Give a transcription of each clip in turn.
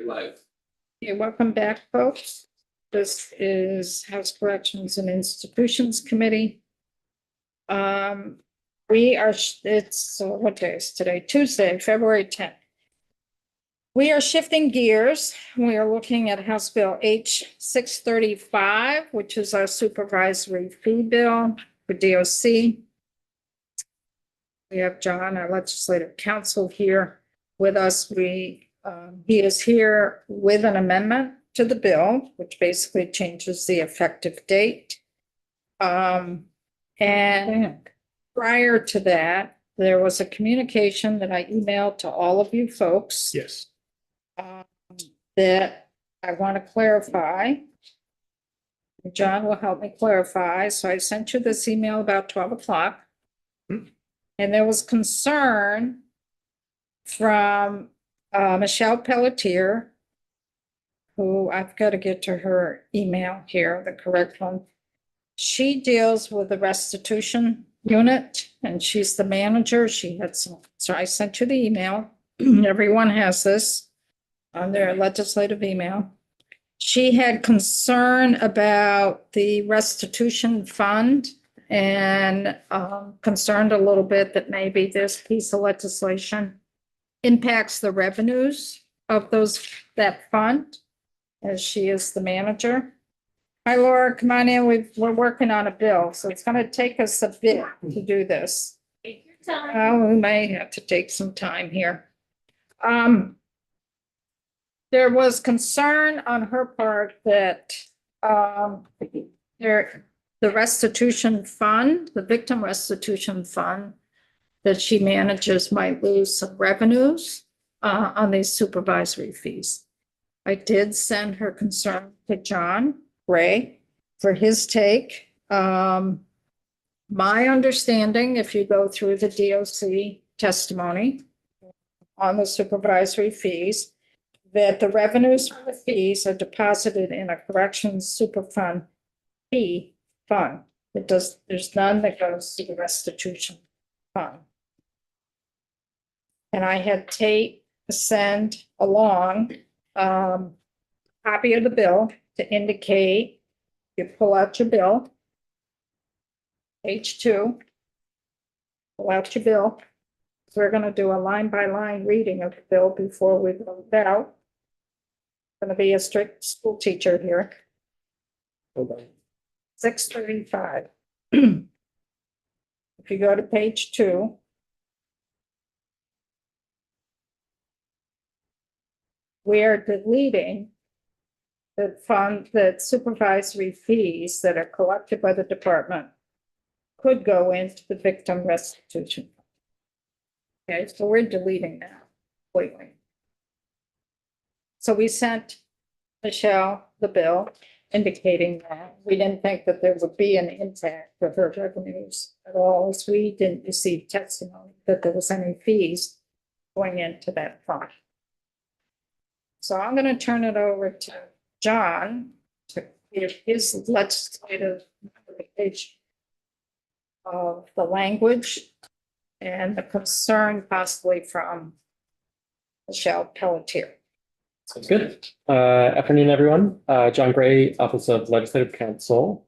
Live. Okay, welcome back, folks. This is House Corrections and Institutions Committee. It's, what day is today? Tuesday, February 10th. We are shifting gears. We are looking at House Bill H 635, which is our supervisory fee bill for DOC. We have John, our legislative counsel, here with us. He is here with an amendment to the bill, which basically changes the effective date. And prior to that, there was a communication that I emailed to all of you folks. Yes. That I want to clarify. John will help me clarify. So I sent you this email about 12 o'clock. And there was concern from Michelle Pelletier, who I've got to get to her email here, the correct one. She deals with the restitution unit and she's the manager. She had some, so I sent you the email. Everyone has this on their legislative email. She had concern about the restitution fund and concerned a little bit that maybe this piece of legislation impacts the revenues of that fund, as she is the manager. Hi, Laura, come on in. We're working on a bill, so it's going to take us a bit to do this. Take your time. We may have to take some time here. There was concern on her part that the restitution fund, the victim restitution fund that she manages might lose some revenues on these supervisory fees. I did send her concern to John Gray for his take. My understanding, if you go through the DOC testimony on the supervisory fees, that the revenues from the fees are deposited in a corrections super fund fee fund. There's none that goes to the restitution fund. And I had Tate send along copy of the bill to indicate, you pull out your bill, page 2, pull out your bill. We're going to do a line by line reading of the bill before we vote it out. I'm going to be a strict school teacher here. 635. If you go to page 2, we are deleting the fund that supervisory fees that are collected by the department could go into the victim restitution. Okay, so we're deleting that completely. So we sent Michelle the bill indicating that we didn't think that there would be an impact to her revenues at all, as we didn't receive testimony that there was any fees going into that fund. So I'm going to turn it over to John to give his legislative interpretation of the language and the concern possibly from Michelle Pelletier. Sounds good. Afternoon, everyone. John Gray, Office of Legislative Counsel.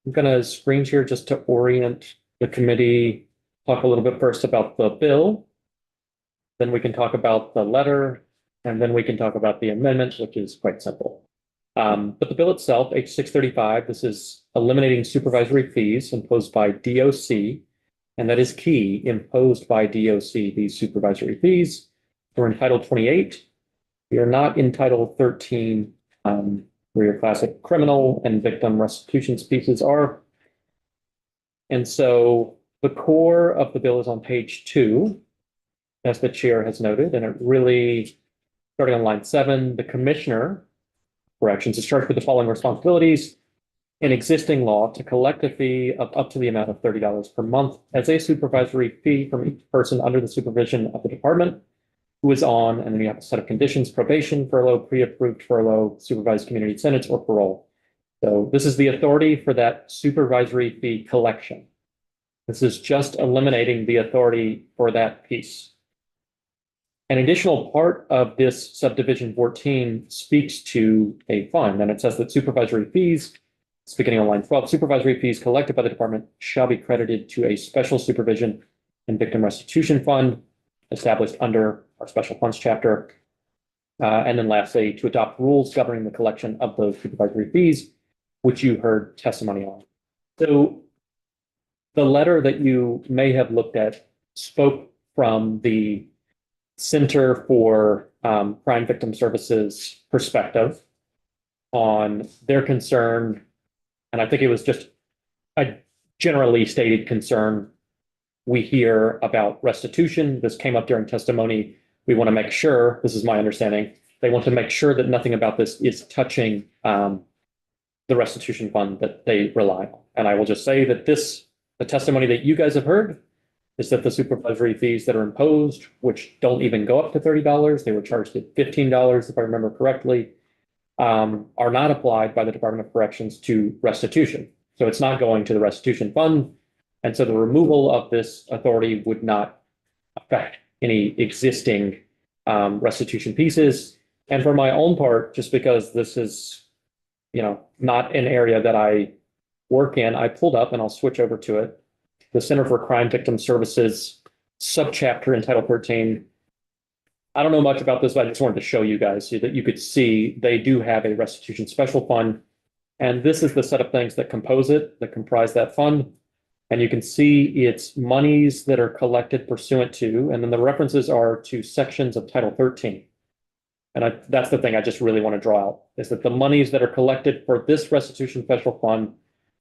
I'm going to screen share just to orient the committee, talk a little bit first about the bill, then we can talk about the letter, and then we can talk about the amendment, which is quite simple. But the bill itself, H 635, this is eliminating supervisory fees imposed by DOC, and that is key, imposed by DOC, these supervisory fees. We're in Title 28. We are not in Title 13, where your classic criminal and victim restitution pieces are. And so the core of the bill is on page 2, as the chair has noted, and it really, starting on line 7, the commissioner corrections is charged with the following responsibilities in existing law to collect a fee of up to the amount of $30 per month as a supervisory fee from each person under the supervision of the department who is on, and then you have a set of conditions: probation, furlough, pre-approved furlough, supervised community sentence, or parole. So this is the authority for that supervisory fee collection. This is just eliminating the authority for that piece. An additional part of this subdivision 14 speaks to a fund, and it says that supervisory fees, it's beginning on line 12, supervisory fees collected by the department shall be credited to a special supervision and victim restitution fund established under our special funds chapter. And then lastly, to adopt rules governing the collection of those supervisory fees, which you heard testimony on. So the letter that you may have looked at spoke from the Center for Crime Victim Services perspective on their concern. And I think it was just a generally stated concern. We hear about restitution. This came up during testimony. We want to make sure, this is my understanding, they want to make sure that nothing about this is touching the restitution fund that they rely on. And I will just say that the testimony that you guys have heard is that the supervisory fees that are imposed, which don't even go up to $30, they were charged at $15, if I remember correctly, are not applied by the Department of Corrections to restitution. So it's not going to the restitution fund. And so the removal of this authority would not affect any existing restitution pieces. And for my own part, just because this is, not an area that I work in, I pulled up, and I'll switch over to it, the Center for Crime Victim Services subchapter in Title 13. I don't know much about this, but I just wanted to show you guys so that you could see they do have a restitution special fund. And this is the set of things that compose it, that comprise that fund. And you can see it's monies that are collected pursuant to, and then the references are to sections of Title 13. And that's the thing I just really want to draw out, is that the monies that are collected for this restitution special fund,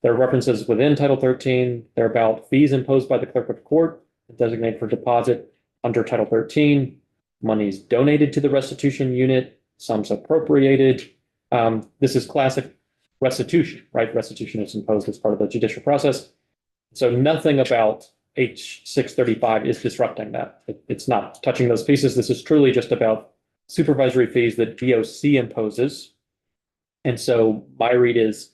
there are references within Title 13. They're about fees imposed by the clerk of court, designated for deposit under Title 13, monies donated to the restitution unit, sums appropriated. This is classic restitution, right? Restitution is imposed as part of the judicial process. So nothing about H635 is disrupting that. It's not touching those pieces. This is truly just about supervisory fees that DOC imposes. And so my read is,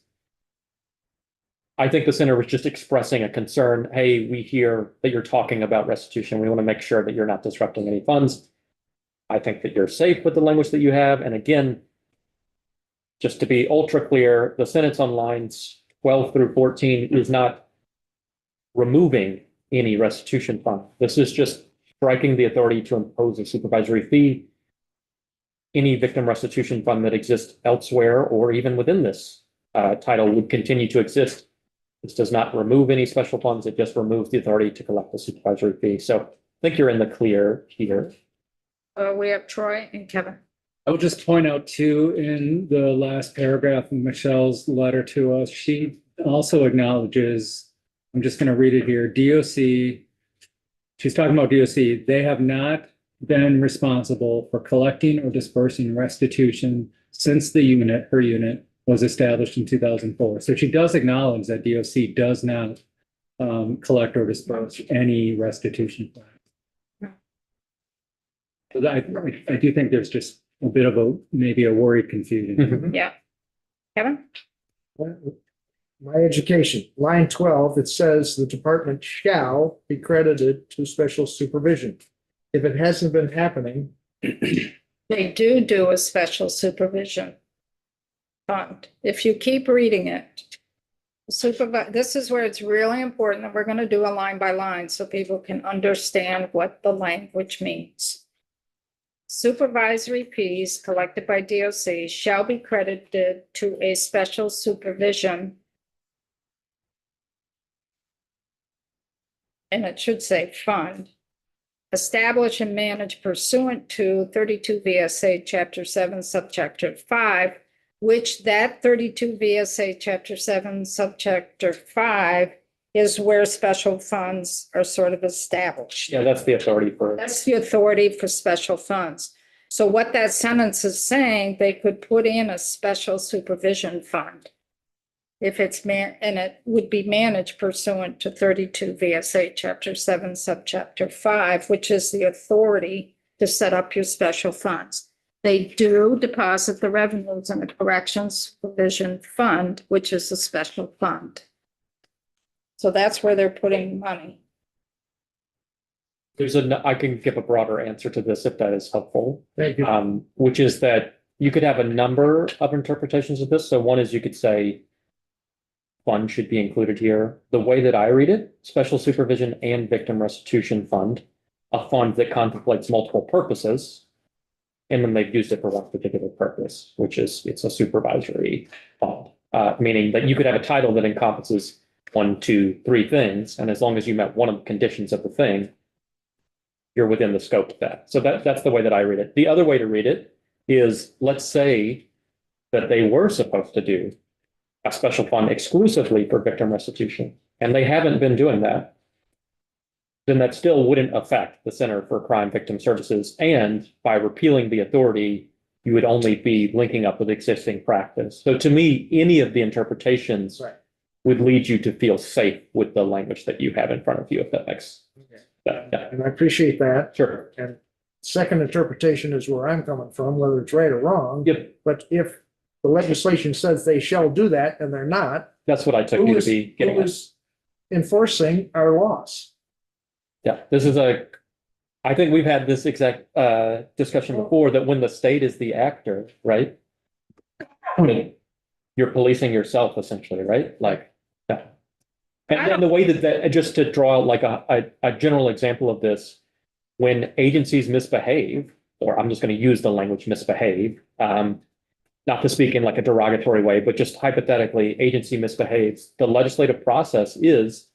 I think the center was just expressing a concern. Hey, we hear that you're talking about restitution. We want to make sure that you're not disrupting any funds. I think that you're safe with the language that you have. And again, just to be ultra clear, the sentence on lines 12 through 14 is not removing any restitution fund. This is just striking the authority to impose a supervisory fee. Any victim restitution fund that exists elsewhere or even within this title would continue to exist. This does not remove any special funds. It just removes the authority to collect the supervisory fee. So I think you're in the clear here. We have Troy and Kevin. I would just point out too, in the last paragraph of Michelle's letter to us, she also acknowledges, I'm just going to read it here, DOC, she's talking about DOC, they have not been responsible for collecting or dispersing restitution since the her unit was established in 2004. So she does acknowledge that DOC does not collect or disperse any restitution. So I do think there's just a bit of maybe a worried confusion. Yeah. Kevin? My education, line 12, it says the department shall be credited to special supervision. If it hasn't been happening, They do a special supervision fund. If you keep reading it, this is where it's really important that we're going to do a line by line so people can understand what the language means. Supervisory fees collected by DOC shall be credited to a special supervision. And it should say fund. Established and managed pursuant to 32 VSA Chapter 7, Subchapter 5, which that 32 VSA Chapter 7, Subchapter 5 is where special funds are sort of established. Yeah, that's the authority for. That's the authority for special funds. So what that sentence is saying, they could put in a special supervision fund. If it's and it would be managed pursuant to 32 VSA Chapter 7, Subchapter 5, which is the authority to set up your special funds. They do deposit the revenues in a corrections supervision fund, which is a special fund. So that's where they're putting money. I can give a broader answer to this if that is helpful. Thank you. Which is that you could have a number of interpretations of this. So one is you could say fund should be included here. The way that I read it, special supervision and victim restitution fund, a fund that contemplates multiple purposes. And then they've used it for one particular purpose, which is it's a supervisory fund. Meaning that you could have a title that encompasses 1, 2, 3 things. And as long as you met one of the conditions of the thing, you're within the scope of that. So that's the way that I read it. The other way to read it is, let's say that they were supposed to do a special fund exclusively for victim restitution, and they haven't been doing that. Then that still wouldn't affect the Center for Crime Victim Services. And by repealing the authority, you would only be linking up with existing practice. So to me, any of the interpretations Right. would lead you to feel safe with the language that you have in front of you, if that makes sense. Yeah, And I appreciate that. sure. And second interpretation is where I'm coming from, whether it's right or wrong. Yep, But if the legislation says they shall do that and they're not, that's what I took who you to is, be getting who at. is enforcing our laws? Yeah, I think we've had this exact discussion before, that when the state is the actor, right? You're policing yourself essentially, right? Like, yeah. And the way that just to draw like a general example of this, when agencies misbehave, or I'm just going to use the language misbehave, not to speak in like a derogatory way, but just hypothetically, agency misbehaves, the legislative process is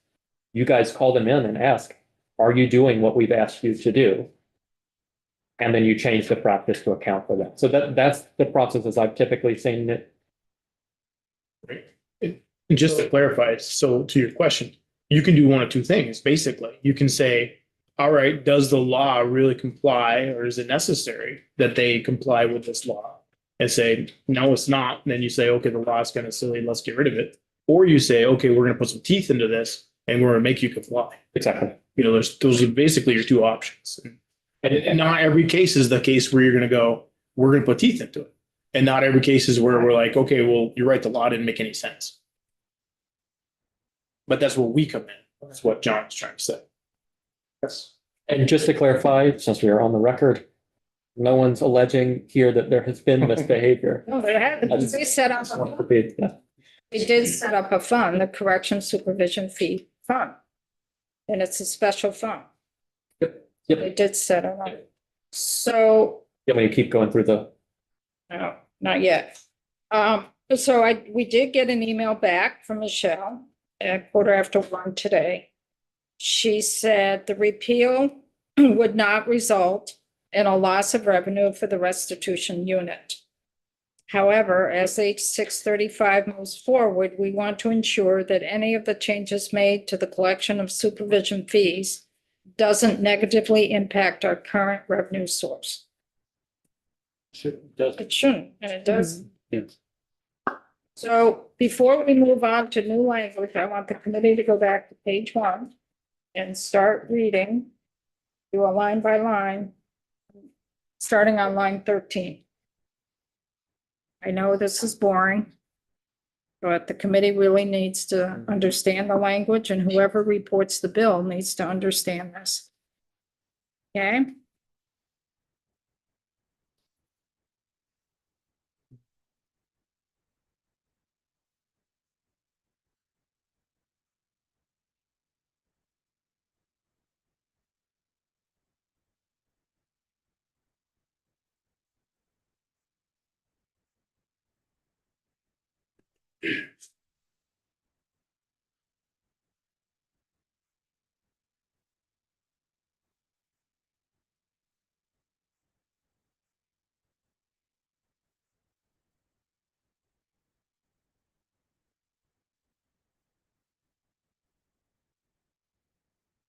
you guys call them in and ask, are you doing what we've asked you to do? And then you change the practice to account for that. So that's the process as I've typically seen it. And just to clarify, so to your question, you can do one of two things, basically. You can say, all right, does the law really comply, or is it necessary that they comply with this law? And say, no, it's not. And then you say, okay, the law is kind of silly, let's get rid of it. Or you say, okay, we're going to put some teeth into this and we're going to make you comply. Exactly. You know, those are basically your two options. And not every case is the case where you're going to go, we're going to put teeth into it. And not every case is where we're like, okay, well, you're right, the law didn't make any sense. But that's where we come in. That's what John's trying to say. Yes. And just to clarify, since we are on the record, no one's alleging here that there has been misbehavior. No, they had, they set up, Yeah. they did set up a fund, the Correction Supervision Fee Fund. And it's a special fund. Yep. They did set it up. So, Yeah, when you keep going through the, no, not yet. We did get an email back from Michelle at 1:15 today. She said the repeal would not result in a loss of revenue for the restitution unit. However, as H 635 moves forward, we want to ensure that any of the changes made to the collection of supervision fees doesn't negatively impact our current revenue source. It shouldn't, and it doesn't. yes. So before we move on to new language, I want the committee to go back to page 1 and start reading, do a line by line, starting on line 13. I know this is boring, but the committee really needs to understand the language, and whoever reports the bill needs to understand this. Okay?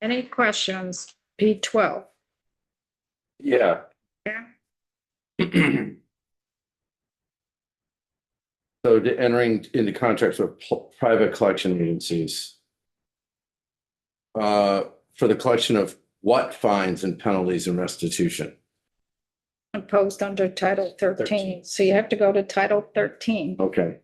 Any questions? P12. Yeah. Yeah. So entering into contracts with private collection agencies. For the collection of what fines and penalties and restitution? Imposed under Title 13. So you have to go to Title 13. Okay,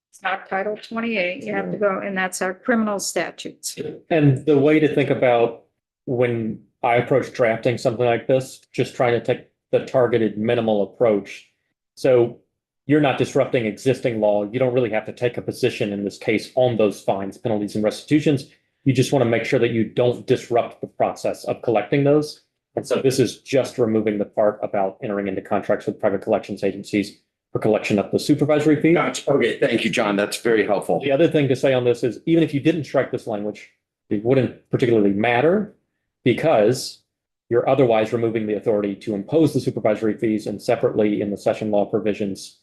It's not Title 28. You have to go, and that's our criminal statutes. And the way to think about when I approach drafting something like this, just trying to take the targeted minimal approach. So you're not disrupting existing law. You don't really have to take a position in this case on those fines, penalties, and restitutions. You just want to make sure that you don't disrupt the process of collecting those. And so this is just removing the part about entering into contracts with private collections agencies for collection of the supervisory fee. Gotcha. Okay, thank you, John. That's very helpful. The other thing to say on this is even if you didn't strike this language, it wouldn't particularly matter because you're otherwise removing the authority to impose the supervisory fees and separately in the session law provisions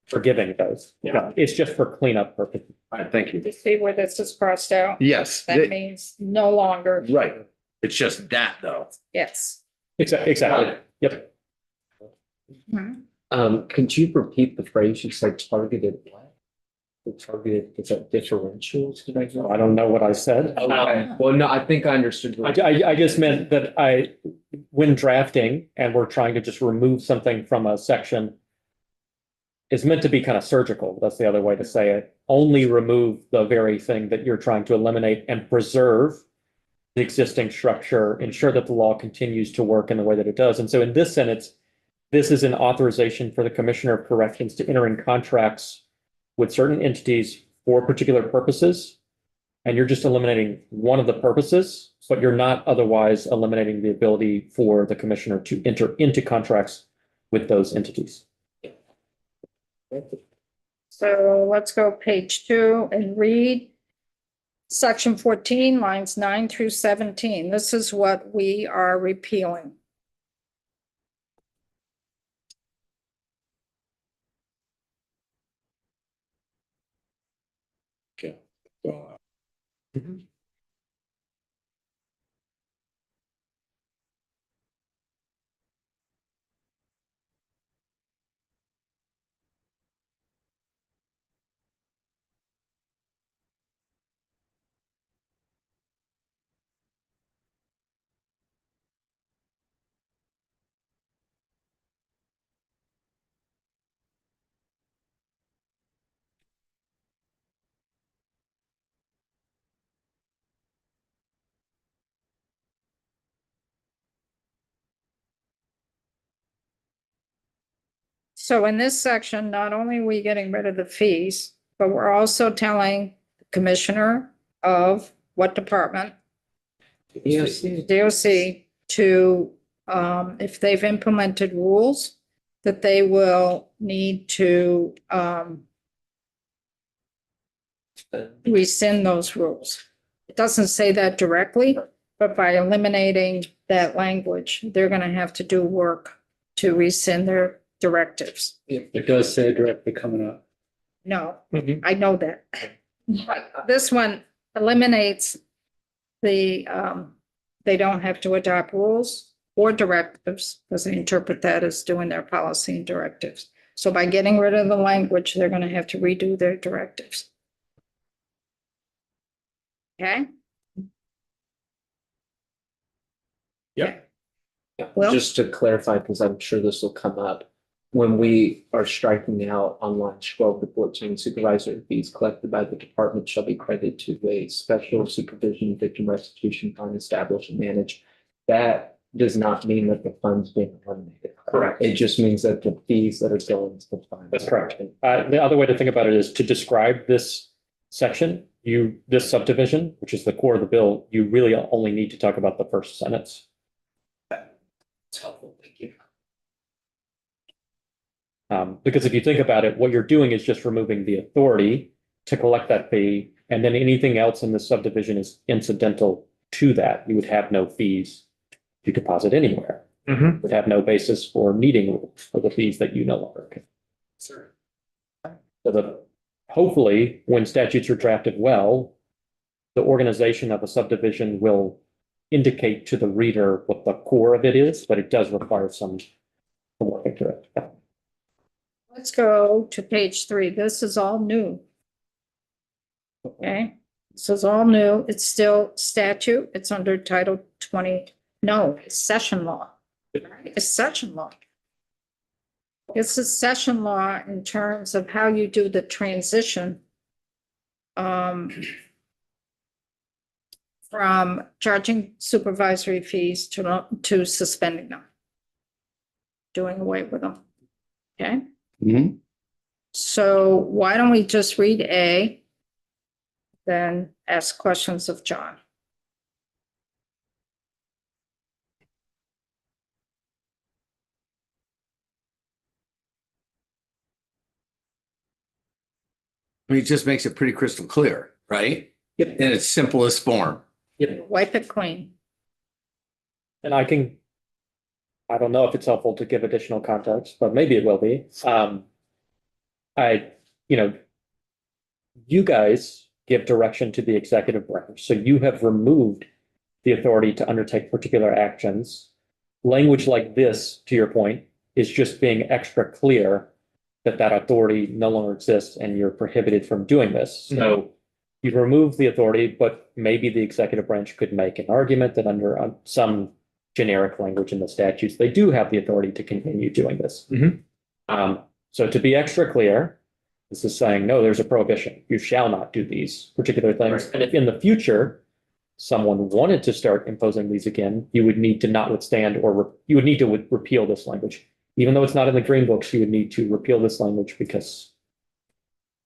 forgiving those. Yeah. It's just for cleanup purposes. All right, thank you. You see where this is crossed out? Yes, That means no longer, right. It's just that though. yes. Exactly. Yep. Mhm. Could you repeat the phrase you said targeted what? The targeted, is that differentials? Did I hear? I don't know what I said. Okay, well, no, I think I understood. I just meant that when drafting and we're trying to just remove something from a section, it's meant to be kind of surgical. That's the other way to say it. Only remove the very thing that you're trying to eliminate and preserve the existing structure, ensure that the law continues to work in the way that it does. And so in this sentence, this is an authorization for the Commissioner of Corrections to enter in contracts with certain entities for particular purposes. And you're just eliminating one of the purposes, but you're not otherwise eliminating the ability for the commissioner to enter into contracts with those entities. So let's go page 2 and read section 14, lines 9 through 17. This is what we are repealing. So in this section, not only are we getting rid of the fees, but we're also telling the commissioner of what department? Yes. DOC to, if they've implemented rules, that they will need to, rescind those rules. It doesn't say that directly, but by eliminating that language, they're gonna have to do work to rescind their directives. It does say directly coming up. No, Mhm. I know that. This one eliminates the, they don't have to adopt rules or directives, because they interpret that as doing their policy and directives. So by getting rid of the language, they're gonna have to redo their directives. Okay? Yep. Well- Just to clarify, because I'm sure this will come up, when we are striking out on lines 12 to 14, supervisory fees collected by the department shall be credited to a special supervision victim restitution fund established and managed. That does not mean that the fund's being eliminated. Correct. It just means that the fees that are going to the fund. That's correct. The other way to think about it is to describe this section, this subdivision, which is the core of the bill, you really only need to talk about the first sentence. It's helpful, thank you. Because if you think about it, what you're doing is just removing the authority to collect that fee, and then anything else in the subdivision is incidental to that. You would have no fees to deposit anywhere. Mhm. Would have no basis for needing rules for the fees that you no longer can. So hopefully, when statutes are drafted well, the organization of a subdivision will indicate to the reader what the core of it is, but it does require some work into it. Let's go to page 3. This is all new. Okay? This is all new. It's still statute. It's under Title 20. No, it's session law. It's session law. It's a session law in terms of how you do the from charging supervisory fees to suspending them. Doing away with them. Okay, Mhm. so why don't we just read A? Then ask questions of John. I mean, it just makes it pretty crystal clear, right? Yep. In its simplest form. Wipe it clean. And I don't know if it's helpful to give additional context, but maybe it will be. You know, you guys give direction to the executive branch, so you have removed the authority to undertake particular actions. Language like this, to your point, is just being extra clear that that authority no longer exists and you're prohibited from doing this. So you remove the authority, but maybe the executive branch could make an argument that under some generic language in the statutes, they do have the authority to continue doing this. Mhm. So to be extra clear, this is saying, no, there's a prohibition. You shall not do these particular things. Right. And if in the future, someone wanted to start imposing these again, you would need to notwithstand or you would need to repeal this language. Even though it's not in the green books, you would need to repeal this language because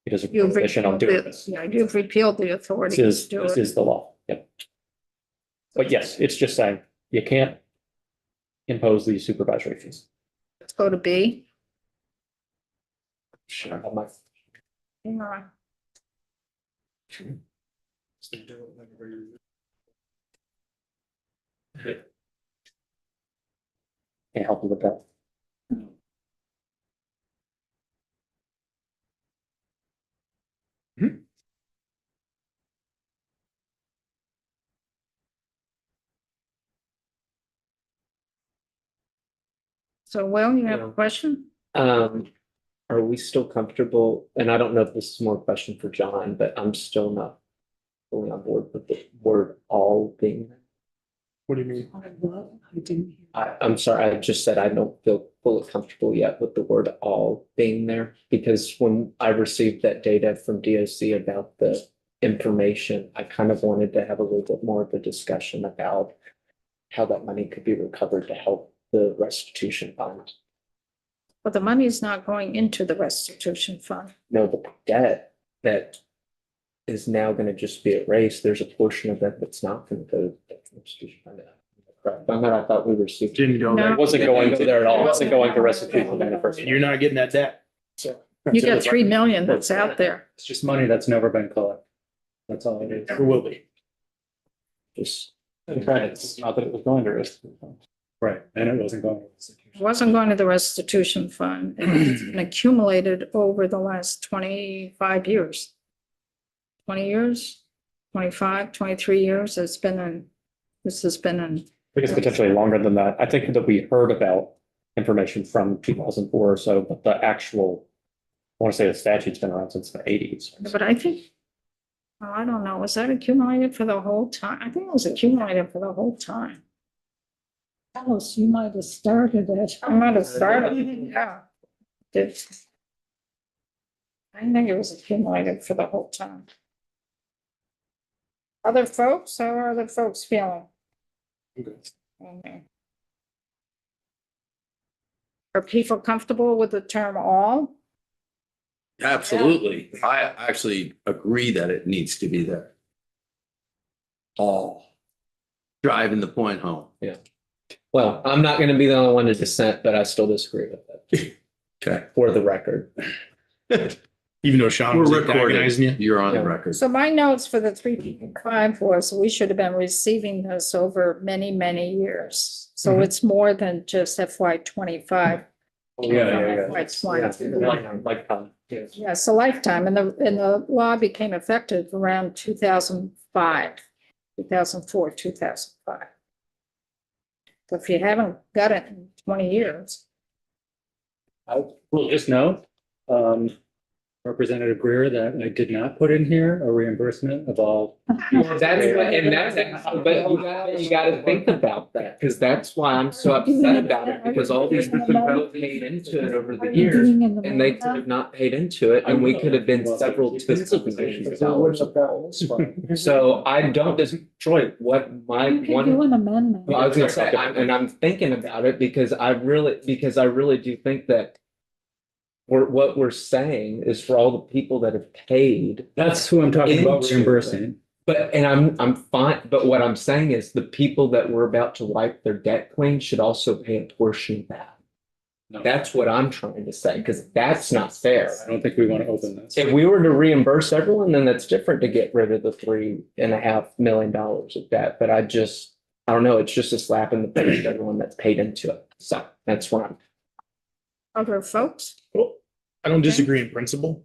it is a You've prohibition on repealed doing it. this. Yeah, you've repealed the authority This to do this it. is the law. Yep. But yes, it's just saying you can't impose these supervisory fees. Let's go to B. I have my- Hang on. Can't help you with that. So, Will, you have a Yeah. question? Are we still comfortable? And I don't know if this is more a question for John, but I'm still not fully on board with the word all being there. What do you mean? I'm sorry, I just said I don't feel fully comfortable yet with the word all being there. Because when I received that data from DOC about the information, I kind of wanted to have a little bit more of a discussion about how that money could be recovered to help the restitution fund. But the money is not going into the restitution fund. No, the debt that is now going to just be erased, there's a portion of that that's not going to go to the restitution fund. Correct. I mean, I thought we received. Didn't go No. there. It wasn't going to, There at all. it wasn't going to restitution in the first. And you're not getting that debt. So. You got 3 million that's out there. It's just money that's never been collected. That's all it is. Never will be. Just, It's not that it was going to restitution. Right, and it wasn't going to. It wasn't going to the restitution fund. It's been accumulated over the last 25 years. 20 years, 25, 23 years. This has been in, I think it's potentially longer than that. I think that we heard about information from 2004 or so, but the actual, I want to say the statute's been around since the 80s. but I think, well, I don't know, was that accumulated for the whole time? I think it was accumulated for the whole time. Alice, you might have started it. I might have started, it, yeah. I think it was accumulated for the whole time. Other folks, how are other folks feeling? Okay. Are people comfortable with the term all? Absolutely. I actually agree that it needs to be there. All. Driving the point home. well, I'm not going to be the only one to dissent, but I still disagree with it Okay. for the record. Even though Sean was We're recording. antagonizing you. You're on the Yeah. record. So my notes for the 3.5 was we should have been receiving this over many, many years. So Mhm. it's more than just FY 25. Yeah. FY 20. Lifetime. Yeah, it's a lifetime, and the law became effective around 2005, 2004, 2005. So if you haven't got it in 20 years, Well, just note, Representative Greer that I did not put in here, a reimbursement of all. Well, that's what, and that's, but you gotta think about that, because that's why I'm so upset about it, because all these people paid into it over the years. And they could have not paid into it, and we could have been several tens of millions of dollars. So I don't destroy what my You could do one. an amendment. Well, I was gonna say, and I'm thinking about it because I really do think that. What we're saying is for all the people that have paid. That's who I'm talking about Into it. reimbursing. But, and I'm fine, but what I'm saying is the people that were about to wipe their debt clean should also pay a portion of that. No. That's what I'm trying to say, because that's not fair. I don't think we want to open this. If we were to reimburse everyone, then that's different to get rid of the $3.5 million of debt, but I don't know, it's just a slap in the face to everyone that's paid into it. So that's what I'm. Other folks? Well, I don't disagree in principle,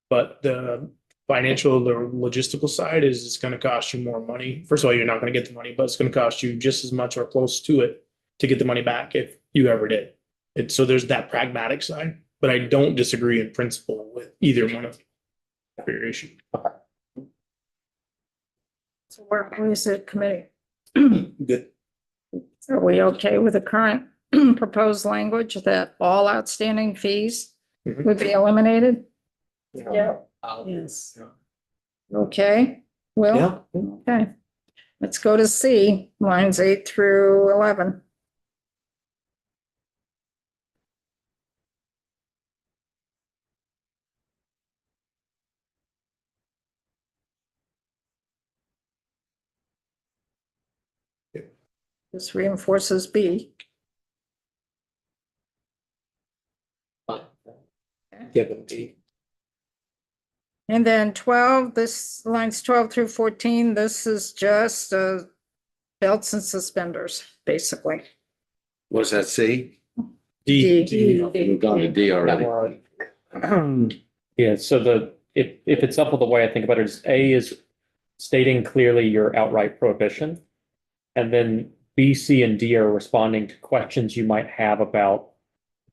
but the financial, the logistical side is it's gonna cost you more money. First of all, you're not gonna get the money, but it's gonna cost you just as much or close to it to get the money back if you ever did. So there's that pragmatic side, but I don't disagree in principle with either one of them for your issue. So where is the committee? Good. Are we okay with the current proposed language that all outstanding fees Mhm. would be eliminated? Yeah. Yes. Okay, Will? Yeah. Okay. Let's go to C, lines 8 through 11. This reinforces B. Give them the. And then 12, this lines 12 through 14, this is just belts and suspenders, basically. Was that C? D. We've gone to D already. Yeah, so if it's up with the way I think about it, is A is stating clearly your outright prohibition. And then B, C, and D are responding to questions you might have about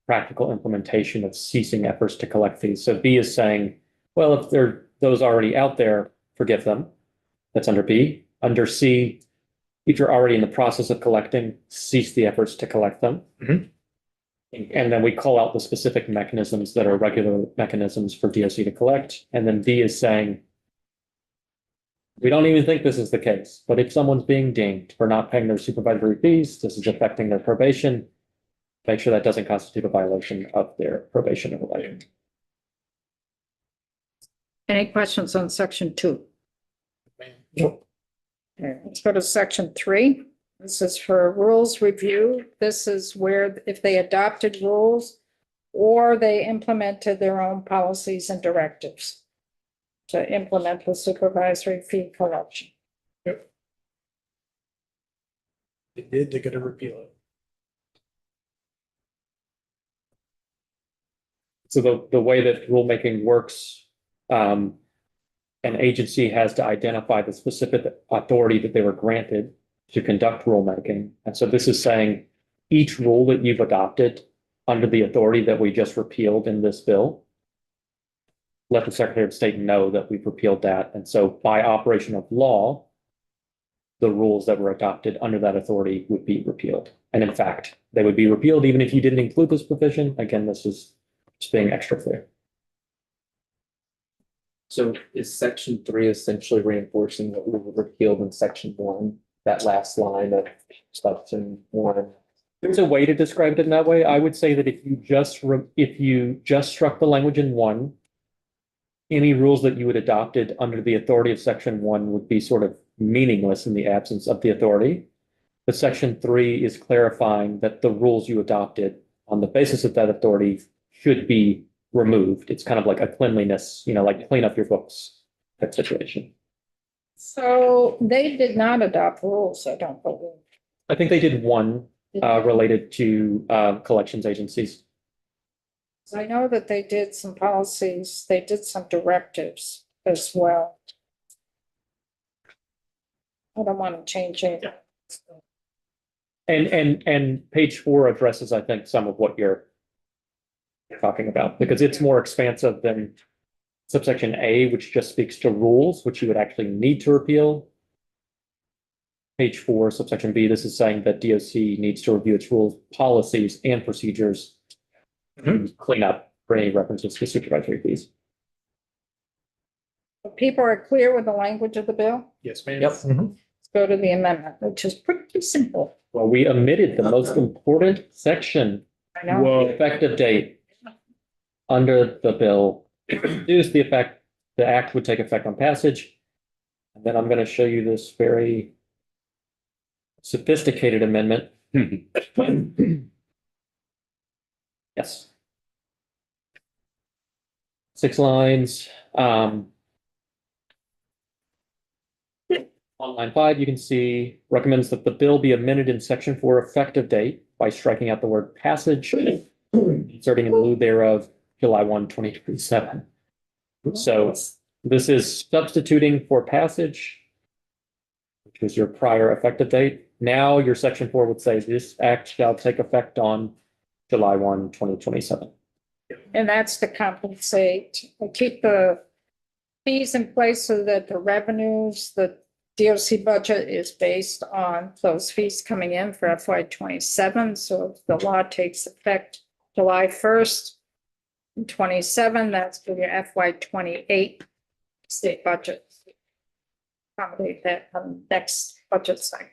practical implementation of ceasing efforts to collect fees. So B is saying, well, if there are those already out there, forgive them. That's under B. Under C, if you're already in the process of collecting, cease the efforts to collect them. Mhm. And then we call out the specific mechanisms that are regular mechanisms for DOC to collect. And then D is saying, we don't even think this is the case, but if someone's being dinged for not paying their supervisory fees, this is affecting their probation, make sure that doesn't constitute a violation of their probation or life. Any questions on section 2? Nope. Okay, let's go to section 3. This is for rules review. This is where if they adopted rules or they implemented their own policies and directives to implement the supervisory fee collection. They did, they're gonna repeal it. So the way that rulemaking works, an agency has to identify the specific authority that they were granted to conduct rulemaking. And so this is saying each rule that you've adopted under the authority that we just repealed in this bill, let the Secretary of State know that we've repealed that. And so by operation of law, the rules that were adopted under that authority would be repealed. And in fact, they would be repealed even if you didn't include this provision. Again, this is just being extra clear. So is section 3 essentially reinforcing what we repealed in section 1, that last line of section 1? There's a way to describe it in that way. I would say that if you just struck the language in 1, any rules that you had adopted under the authority of section 1 would be sort of meaningless in the absence of the authority. But section 3 is clarifying that the rules you adopted on the basis of that authority should be removed. It's kind of like a cleanliness, like clean up your books type situation. So they did not adopt rules, I don't believe. I think they did one related to collections agencies. I know that they did some policies, they did some directives as well. I don't want to change it. And page 4 addresses, I think, some of what you're talking about, because it's more expansive than subsection A, which just speaks to rules, which you would actually need to repeal. Page 4, subsection B, this is saying that DOC needs to review its rules, policies, and procedures. to Clean up for any references to supervisory fees. People are clear with the language of the bill? Yes, ma'am. Yep. Let's go to the amendment, which is pretty simple. Well, we omitted the most important section, I know. Whoa. the effective date. Under the bill, reduce the effect, the act would take effect on passage. And then I'm going to show you this very sophisticated amendment. Yes. 6 lines. On line 5, you can see recommends that the bill be amended in section 4 effective date by striking out the word passage, inserting in lieu thereof July 1, 2027. So this is substituting for passage, which was your prior effective date. Now your section 4 would say this act shall take effect on July 1, 2027. And that's to compensate, keep the fees in place so that the revenues, the DOC budget is based on those fees coming in for FY 27. So if the law takes effect July 1st, 27, that's for your FY 28 state budget. Accommodate that on the next budget cycle.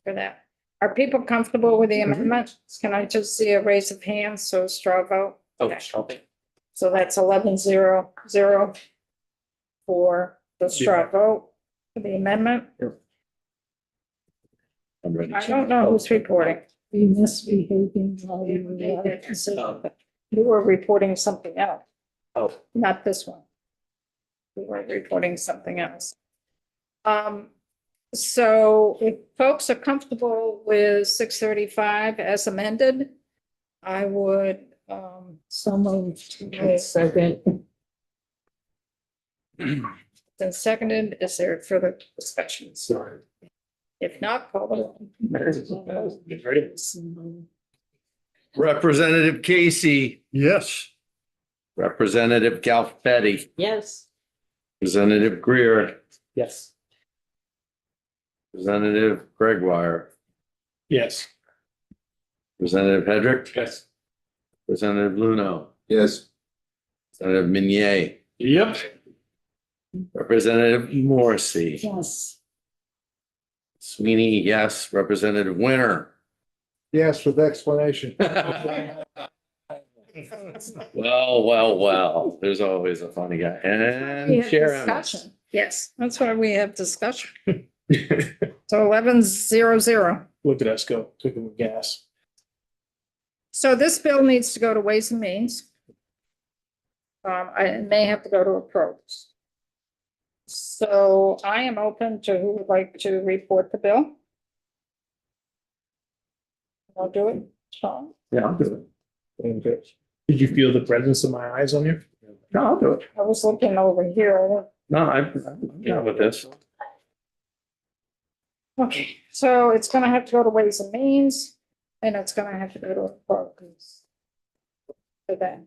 For that. Are people comfortable with the amendment? Can I just see a raise of hands, so straw vote? Oh, Okay. So that's 11-0-0 for the straw vote for the amendment. I'm ready. I don't know who's reporting. Be misbehaving while you were. You were reporting something else. Oh. Not this one. We were reporting something else. So if folks are comfortable with 635 as amended, I would, so moved. Second. Then seconded, is there further discussion? Sorry. If not, call the roll. Representative Casey, Yes. Representative Galfetti, Yes. Representative Greer, yes. Representative Gregoire, Yes. Representative Hedrick, Yes. Representative Luno, Yes. Representative Minier, Yep. Representative Morrissey, Yes. Sweeney, yes, Representative Winter. Yes, with explanation. Well, there's always a funny guy. We And have Chair Evans. discussion. Yes, that's why we have discussion. So 11-0-0. Look at us go, cooking with gas. So this bill needs to go to Ways and Means. I may have to go to approach. So I am open to who would like to report the bill. I'll do it, Sean. Yeah, I'll do it. Did you feel the presence of my eyes on you? No, I'll do it. I was looking over here. No, I'm done with this. Okay, so it's gonna have to go to Ways and Means, and it's gonna have to go to approach. For that.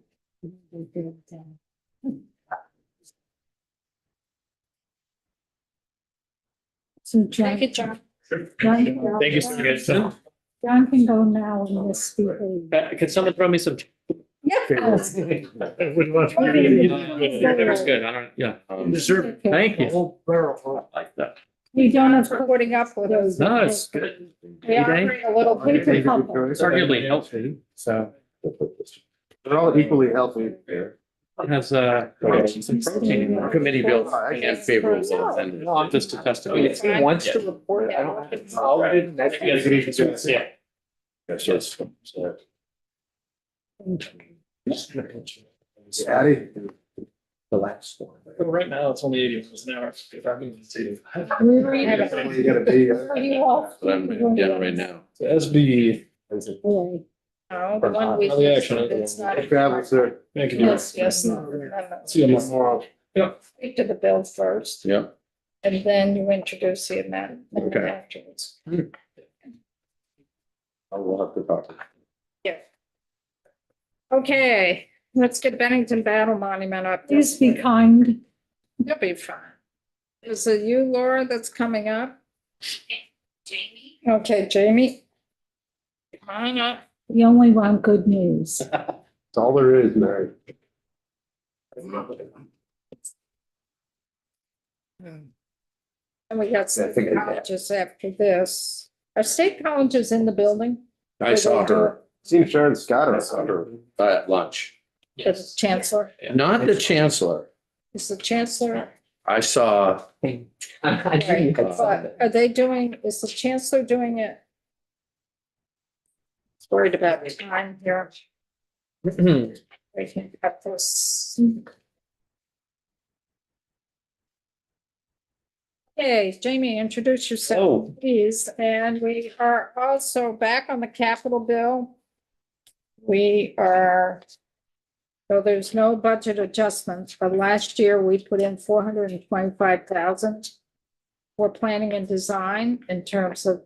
So John, Thank you, John. John can go- Thank you, so good. John can go now and misbehave. Can someone throw me some? Yes. Whatever's good. I don't, yeah. Thank you. I like that. You don't have to. Putting up with us. No, it's good. We are a little It's a bit. couple. It's arguably healthy, so. They're all equally healthy. It has, some protein in it. Committee bills and favorable. And No, I'm just to test it. If he wants to report, I don't. Yeah. Yes. Addie? The last one. Right now, it's only 80 miles an hour. If I can see. We were You gotta be. Are you off? But I'm doing right now. SB. No, the one we. Oh, yeah, actually, It's not. Travels there. Thank you. Yes, yes. No. See you tomorrow. Speak to the bill first, Yep. and then you introduce the amendment Okay. afterwards. We'll have to talk. Yeah. Okay, Let's get Bennington Battle Monument up. Please be kind. You'll be fine. Is it you, Laura, that's coming up? Jamie. Okay, Jamie. Come on up. You only want good news. That's all there is, Mary. And we got some I think I- colleges after this. Are state colleges in the building? I saw her. Seen Sharon Scott. I saw her at lunch. The chancellor? Not the chancellor. Is the chancellor? I saw, I knew you had something. But are they doing, is the chancellor doing it? Worried about time here. We can cut this. Okay, Jamie, introduce yourself, Oh. please. And we are also back on the capital bill. We are, so there's no budget adjustments, but last year we put in 425,000 for planning and design in terms of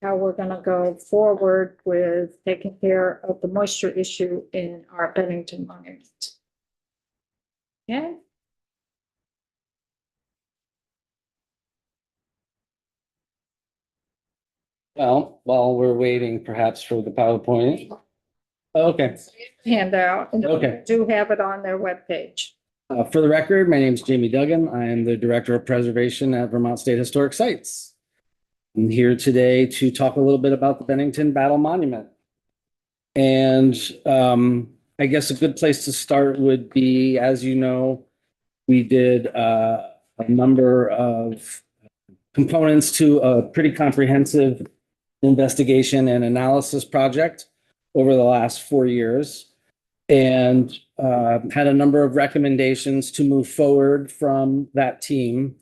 how we're gonna go forward with taking care of the moisture issue in our Bennington monument. Okay? Well, while we're waiting perhaps for the PowerPoint. Okay, Handout, and Okay. do have it on their webpage. For the record, my name is Jamie Duggan. I am the Director of Preservation at Vermont State Historic Sites. I'm here today to talk a little bit about the Bennington Battle Monument. And I guess a good place to start would be, as you know, we did a number of components to a pretty comprehensive investigation and analysis project over the last 4 years, and had a number of recommendations to move forward from that team,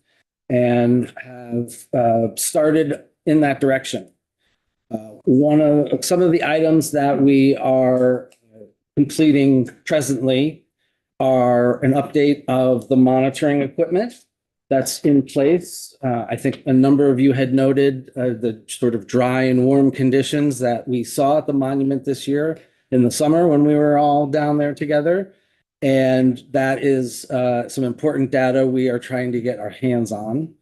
and have started in that direction. Some of the items that we are completing presently are an update of the monitoring equipment that's in place. I think a number of you had noted the sort of dry and warm conditions that we saw at the monument this year in the summer when we were all down there together. And that is some important data we are trying to get our hands on.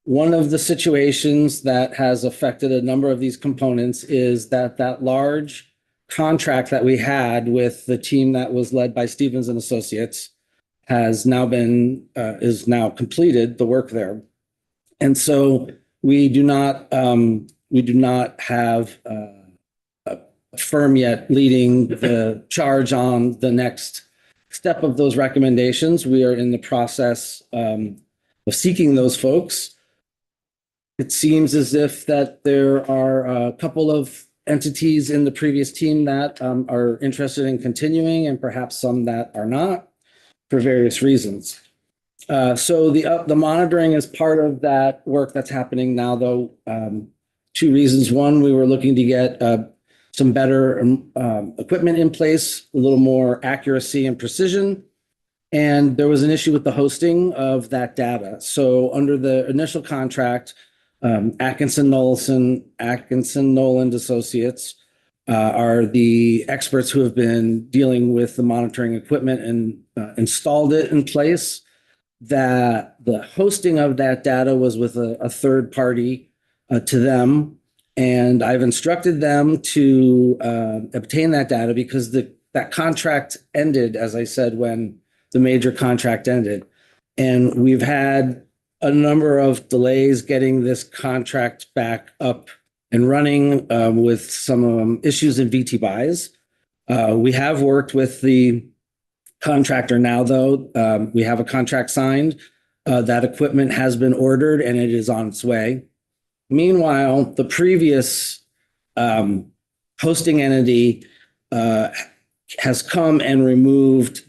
One of the situations that has affected a number of these components is that large contract that we had with the team that was led by Stevens and Associates has now been is now completed, the work there. And so we do not have a firm yet leading the charge on the next step of those recommendations. We are in the process of seeking those folks. It seems as if that there are a couple of entities in the previous team that are interested in continuing, and perhaps some that are not, for various reasons. So the monitoring is part of that work that's happening now, though. 2 reasons. One, we were looking to get some better equipment in place, a little more accuracy and precision. And there was an issue with the hosting of that data. So under the initial contract, Atkinson Noland Associates are the experts who have been dealing with the monitoring equipment and installed it in place. That the hosting of that data was with a third party to them. And I've instructed them to obtain that data because that contract ended, as I said, when the major contract ended. And we've had a number of delays getting this contract back up and running with some issues in VT buys. We have worked with the contractor now, though. We have a contract signed. That equipment has been ordered and it is on its way. Meanwhile, the previous hosting entity has come and removed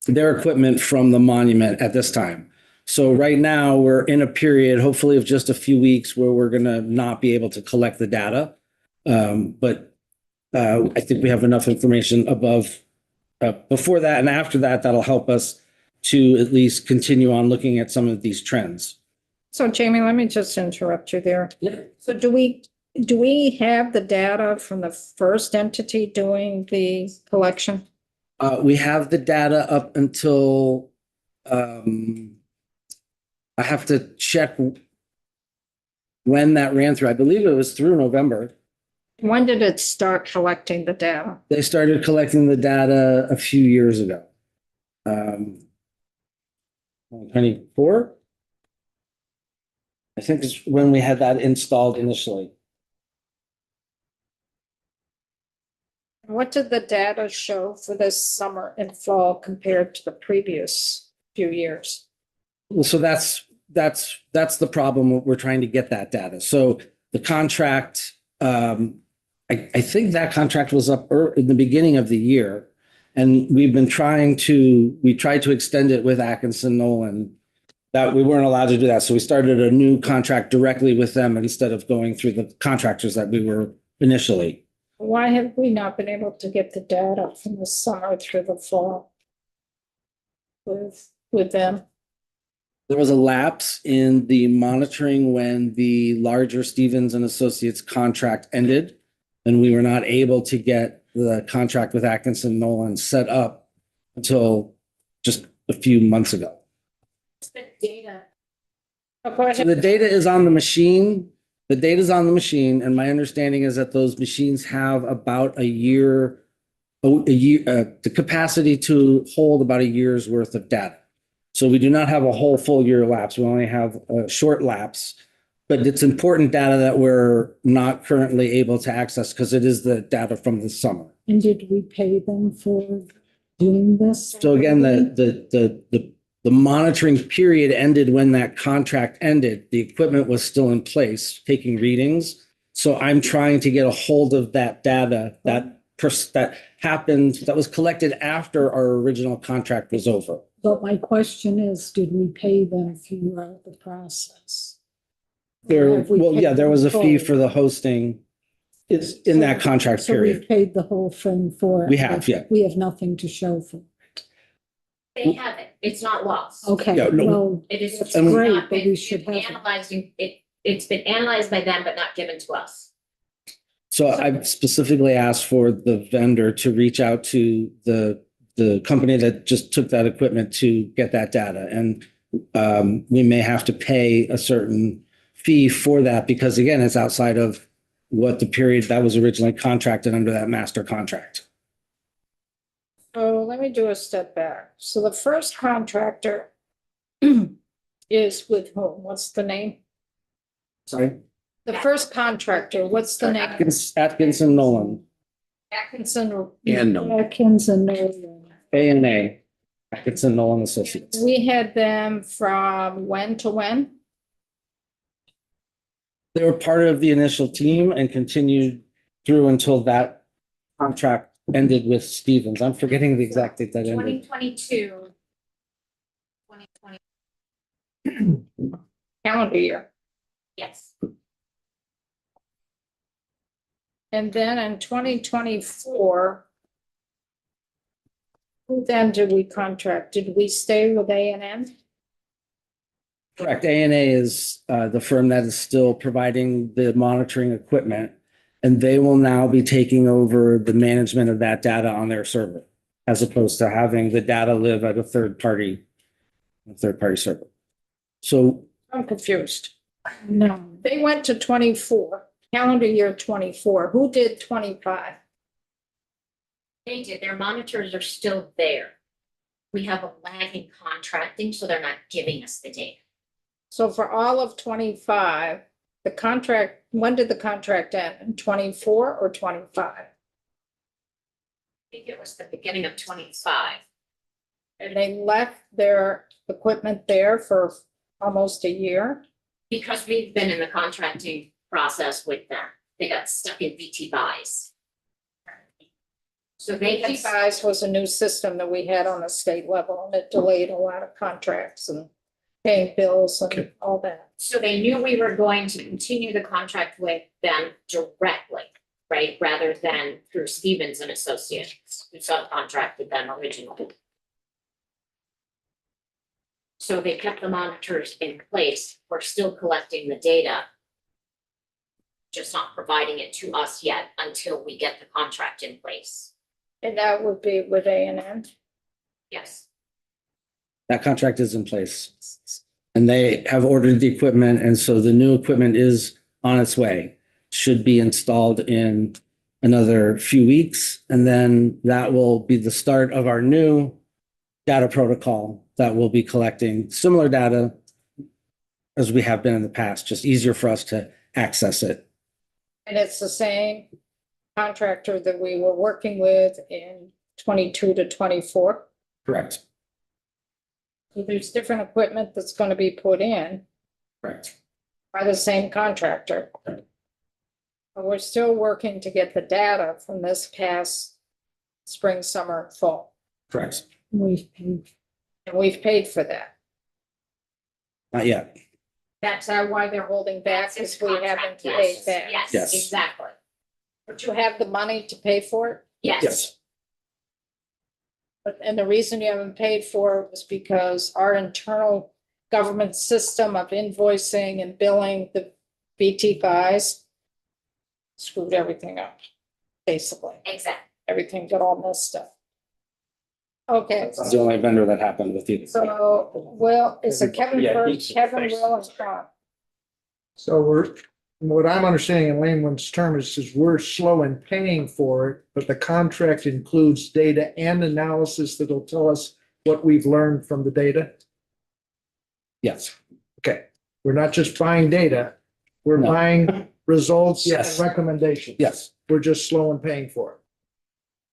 their equipment from the monument at this time. So right now we're in a period, hopefully of just a few weeks, where we're going to not be able to collect the data. But I think we have enough information before that and after that, that'll help us to at least continue on looking at some of these trends. So Jamie, let me just interrupt you there. Yeah. So do we Do we have the data from the first entity doing the collection? We have the data up until, I have to check when that ran through. I believe it was through November. When did it start collecting the data? They started collecting the data a few years ago. 24? I think it's when we had that installed initially. What did the data show for this summer and fall compared to the previous few years? Well, so that's the problem. We're trying to get that data. So the contract, I think that contract was up in the beginning of the year. And we tried to extend it with Atkinson Nolan. That we weren't allowed to do that. So we started a new contract directly with them instead of going through the contractors that we were initially. Why have we not been able to get the data from the summer through the fall with them? There was a lapse in the monitoring when the larger Stevens and Associates contract ended, and we were not able to get the contract with Atkinson Nolan set up until just a few months ago. The data. Oh, go So ahead. the data is on the machine. The data is on the machine, and my understanding is that those machines have about a year, the capacity to hold about a year's worth of data. So we do not have a whole full year lapse. We only have a short lapse, but it's important data that we're not currently able to access because it is the data from the summer. And did we pay them for doing this? So again, the monitoring period ended when that contract ended. The equipment was still in place, taking readings. So I'm trying to get a hold of that data that happened, that was collected after our original contract was over. But my question is, did we pay them throughout the process? There was a fee full? for the hosting in that contract So period. we've paid the whole thing for it. We have, yeah. We have nothing to show for it. They have it. It's not lost. Okay, Yeah, no. well, It is. that's it's great, not but been- we should it's have it. Analyzing it, it's been analyzed by them, but not given to us. So I've specifically asked for the vendor to reach out to the company that just took that equipment to get that data. And we may have to pay a certain fee for that because again, it's outside of what the period that was originally contracted under that master contract. So let me do a step back. So the first contractor is with whom? What's the name? Sorry? The first contractor, what's the name? Atkinson Nolan, Atkinson. And no, Atkins and Nolan. ANA, Atkinson Nolan Associates. We had them from when to when? They were part of the initial team and continued through until that contract ended with Stevens. I'm forgetting the exact date that ended. 2022. 2020, Calendar year. yes. And then in 2024, who then did we contract? Did we stay with A&M? Correct. ANA is the firm that is still providing the monitoring equipment, and they will now be taking over the management of that data on their server, as opposed to having the data live at a third party server. So I'm confused. No, They went to 24, calendar year 24. Who did 25? They did. Their monitors are still there. We have a lag in contracting, so they're not giving us the data. So for all of 25, the contract, when did the contract end? In 24 or 25? I think it was the beginning of 25. And they left their equipment there for almost a year? Because we've been in the contracting process with them. They got stuck in BT buys. So they had, BT was a new system that we had on the state level, and it delayed a lot of contracts and paying bills and Okay. all that. so they knew we were going to continue the contract with them directly, right? Rather than through Stevens and Associates, who subcontracted them originally. So they kept the monitors in place. We're still collecting the data. just not providing it to us yet until we get the contract in place. And that would be with A&M. Yes. That contract is in place. And they have ordered the equipment, and so the new equipment is on its way. Should be installed in another few weeks, and then that will be the start of our new data protocol that will be collecting similar data as we have been in the past, just easier for us to access it. And it's the same contractor that we were working with in 22 to 24. Correct. So there's different equipment that's going to be put in Correct. by the same contractor. But we're still working to get the data from this past spring, summer, fall. Correct. We've paid. And we've paid for that. Not yet. That's why they're holding back, That's because in we contract, haven't yes. paid back. Yes, Yes. exactly. But you have the money to pay for it? Yes. And the reason you haven't paid for it was because our internal government system of invoicing and billing the BT guys screwed everything up, basically. Exactly. Everything got all messed up. Okay, That's the only vendor that happened with you. so, Will, is it Kevin Yeah, first, he's- Kevin, thanks. Will, and Sean? So what I'm understanding in layman's terms is we're slow in paying for it, but the contract includes data and analysis that'll tell us what we've learned from the data. Yes. Okay, we're not just buying data, we're No. buying results and Yes. recommendations. Yes. We're just slow in paying for it.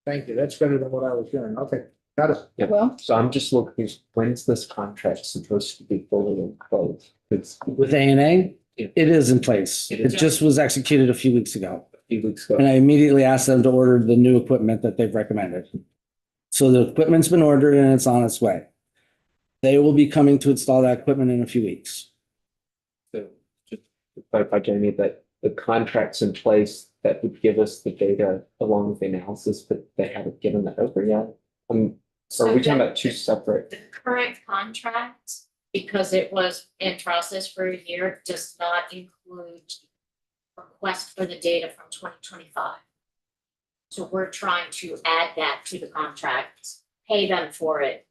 Thank you. That's better than what I was doing. Okay, got it. Yeah. Well, So I'm just looking, when's this contract supposed to be fully in place? It's With A&A, it is in place. It It is. just was executed a few weeks ago. a few weeks ago. And I immediately asked them to order the new equipment that they've recommended. So the equipment's been ordered and it's on its way. They will be coming to install that equipment in a few weeks. So just to clarify, Jamie, that the contract's in place that would give us the data along with the analysis, but they haven't given that over yet? Are we talking about two separate? The current contract, because it was in process for a year, does not include request for the data from 2025. So we're trying to add that to the contract, pay them for it,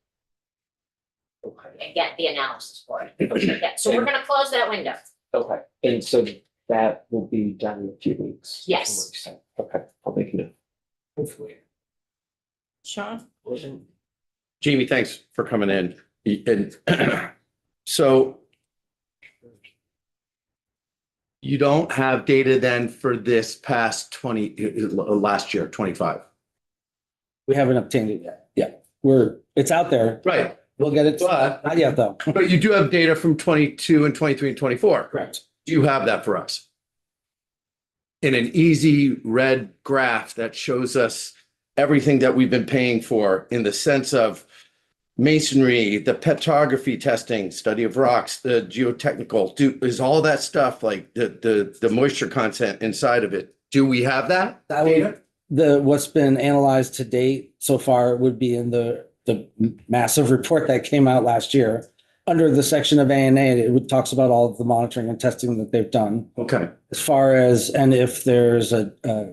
Okay. and get the analysis for it. Yeah, so we're gonna close that window. Okay, and so that will be done in a few weeks? Yes. Okay, I'll make a note. Hopefully. Sean? Jamie, thanks for coming in. And so you don't have data then for this past last year, 25? We haven't obtained it yet. Yeah, it's out there. Right, We'll get it. but, Not yet, though. but you do have data from 22 and 23 and 24. Correct. Do you have that for us? In an easy red graph that shows us everything that we've been paying for in the sense of masonry, the petrography testing, study of rocks, the geotechnical, is all that stuff like the moisture content inside of it? Do we have that? What's been analyzed to date so far would be in the massive report that came out last year. Under the section of A&A, it talks about all of the monitoring and testing that they've done. Okay. As far as, and if there's a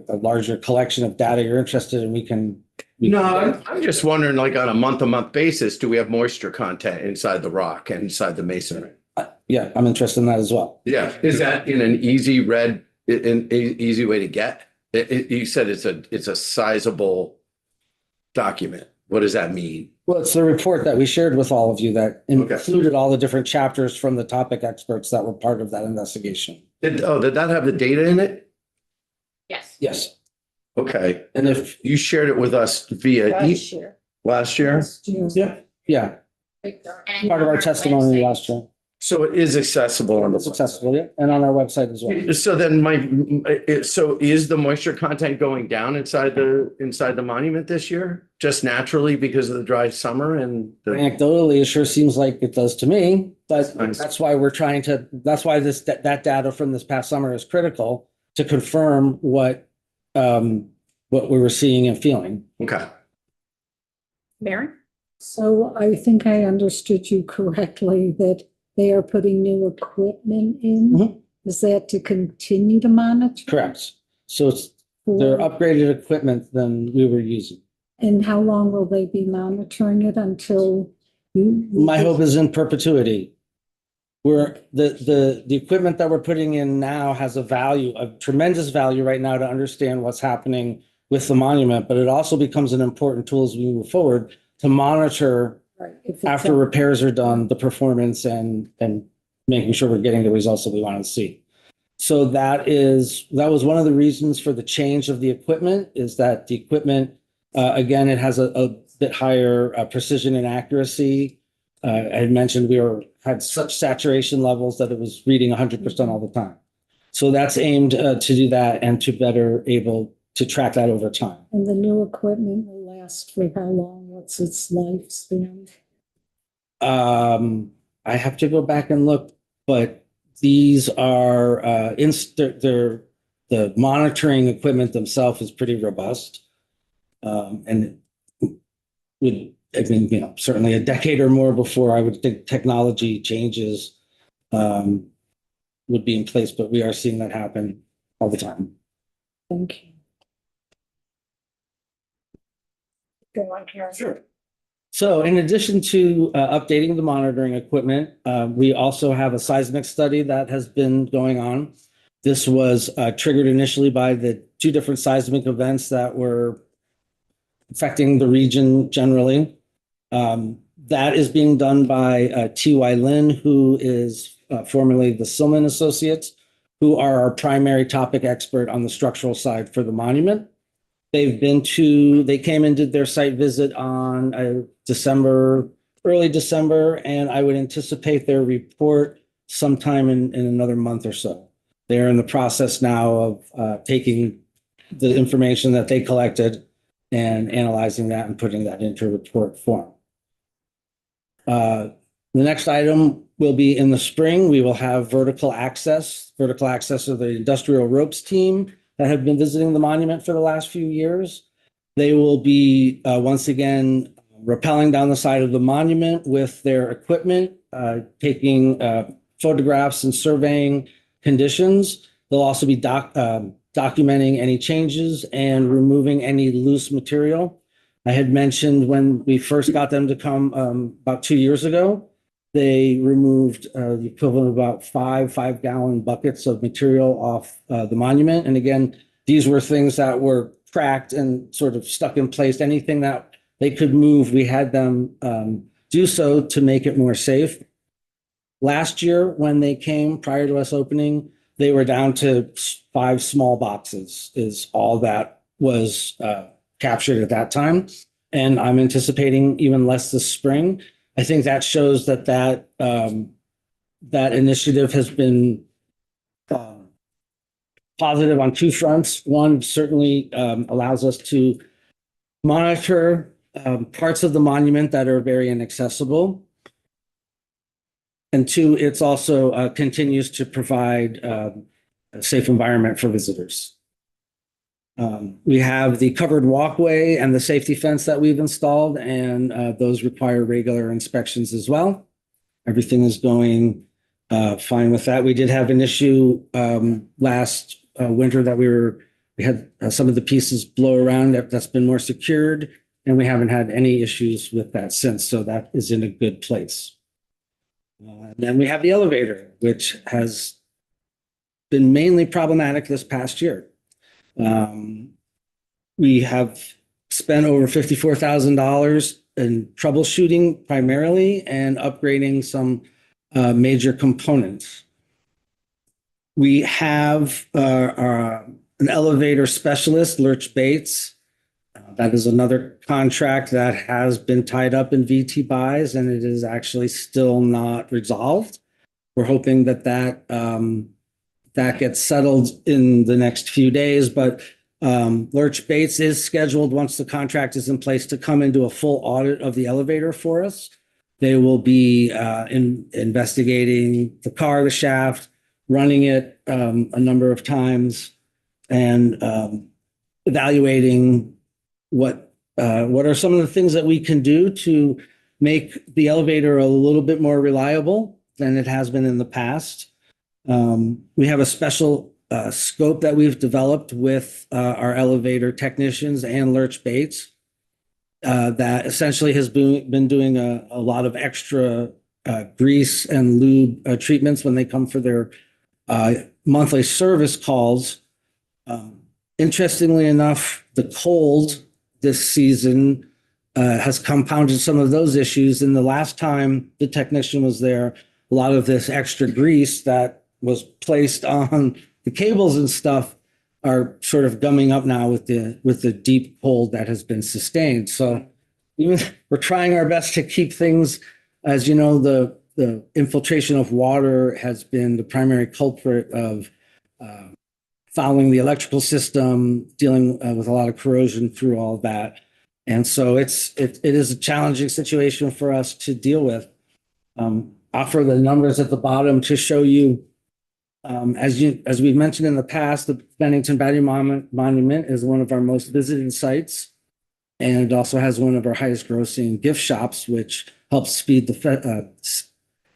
larger collection of data you're interested in, we can. No, I'm just wondering, like on a month-to-month basis, do we have moisture content inside the rock and inside the masonry? Yeah, I'm interested in that as well. Yeah, is that in an easy red, an easy way to get? You said it's a sizable document. What does that mean? Well, it's the report that we shared with all of you that Okay. included all the different chapters from the topic experts that were part of that investigation. Did that have the data in it? Yes. Yes. Okay, And if, you shared it with us via Last year. last year? yeah, And part of our on testimony website. last year. So it is accessible on the. It's accessible, yeah, and on our website as well. So then so is the moisture content going down inside the monument this year? Just naturally because of the dry summer and the, Anecdotally, it sure seems like it does to me, but Nice. that's why that's why that data from this past summer is critical to confirm what we were seeing and feeling. okay. Mary? So I think I understood you correctly, that they are putting new equipment in. Mhm. Is that to continue to monitor? Correct. So it's their For- upgraded equipment than we were using. And how long will they be monitoring it until you? My hope is in perpetuity. The equipment that we're putting in now has a value, a tremendous value right now to understand what's happening with the monument, but it also becomes an important tool as we move forward to monitor Right, if it's after a- repairs are done, the performance and making sure we're getting the results that we want to see. So that was one of the reasons for the change of the equipment, is that the equipment, again, it has a bit higher precision and accuracy. I had mentioned had such saturation levels that it was reading 100% all the time. So that's aimed to do that and to better able to track that over time. And the new equipment will last for how long? What's its lifespan? I have to go back and look, but these are the monitoring equipment themselves is pretty robust. And would, I mean, certainly a decade or more before I would think technology changes would be in place, but we are seeing that happen all the time. Thank you. Go on, Karen. Sure. So in addition to updating the monitoring equipment, we also have a seismic study that has been going on. This was triggered initially by the 2 different seismic events that were affecting the region generally. That is being done by T.Y. Lin, who is formerly the Silman Associates, who are our primary topic expert on the structural side for the monument. They came and did their site visit on early December, and I would anticipate their report sometime in another month or so. They're in the process now of taking the information that they collected and analyzing that and putting that into report form. The next item will be in the spring. We will have Vertical Access. Vertical Access are the industrial ropes team that have been visiting the monument for the last few years. They will be once again rappelling down the side of the monument with their equipment, taking photographs and surveying conditions. They'll also be documenting any changes and removing any loose material. I had mentioned when we first got them to come about 2 years ago, they removed the equivalent of about 5-gallon buckets of material off the monument. And again, these were things that were tracked and sort of stuck in place. Anything that they could move, we had them do so to make it more safe. Last year, when they came prior to us opening, they were down to 5 small boxes is all that was captured at that time. And I'm anticipating even less this spring. I think that shows that initiative has been positive on 2 fronts. One, certainly allows us to monitor parts of the monument that are very inaccessible. And 2, it's also continues to provide a safe environment for visitors. We have the covered walkway and the safety fence that we've installed, and those require regular inspections as well. Everything is going fine with that. We did have an issue last winter that we had some of the pieces blow around. That's been more secured, and we haven't had any issues with that since. So that is in a good place. Then we have the elevator, which has been mainly problematic this past year. We have spent over $54,000 in troubleshooting primarily and upgrading some major components. We have an elevator specialist, Lurch Bates. That is another contract that has been tied up in VT buys, and it is actually still not resolved. We're hoping that gets settled in the next few days, but Lurch Bates is scheduled, once the contract is in place, to come and do a full audit of the elevator for us. They will be investigating the car, the shaft, running it a number of times, and evaluating what are some of the things that we can do to make the elevator a little bit more reliable than it has been in the past. We have a special scope that we've developed with our elevator technicians and Lurch Bates that essentially has been doing a lot of extra grease and lube treatments when they come for their monthly service calls. Interestingly enough, the cold this season has compounded some of those issues. And the last time the technician was there, a lot of this extra grease that was placed on the cables and stuff are sort of gumming up now with the deep cold that has been sustained. So we're trying our best to keep things, as you know, the infiltration of water has been the primary culprit of fouling the electrical system, dealing with a lot of corrosion through all of that. And so it is a challenging situation for us to deal with. Offer the numbers at the bottom to show you, as we've mentioned in the past, the Bennington Battery Monument is one of our most visited sites. And it also has one of our highest grossing gift shops, which helps feed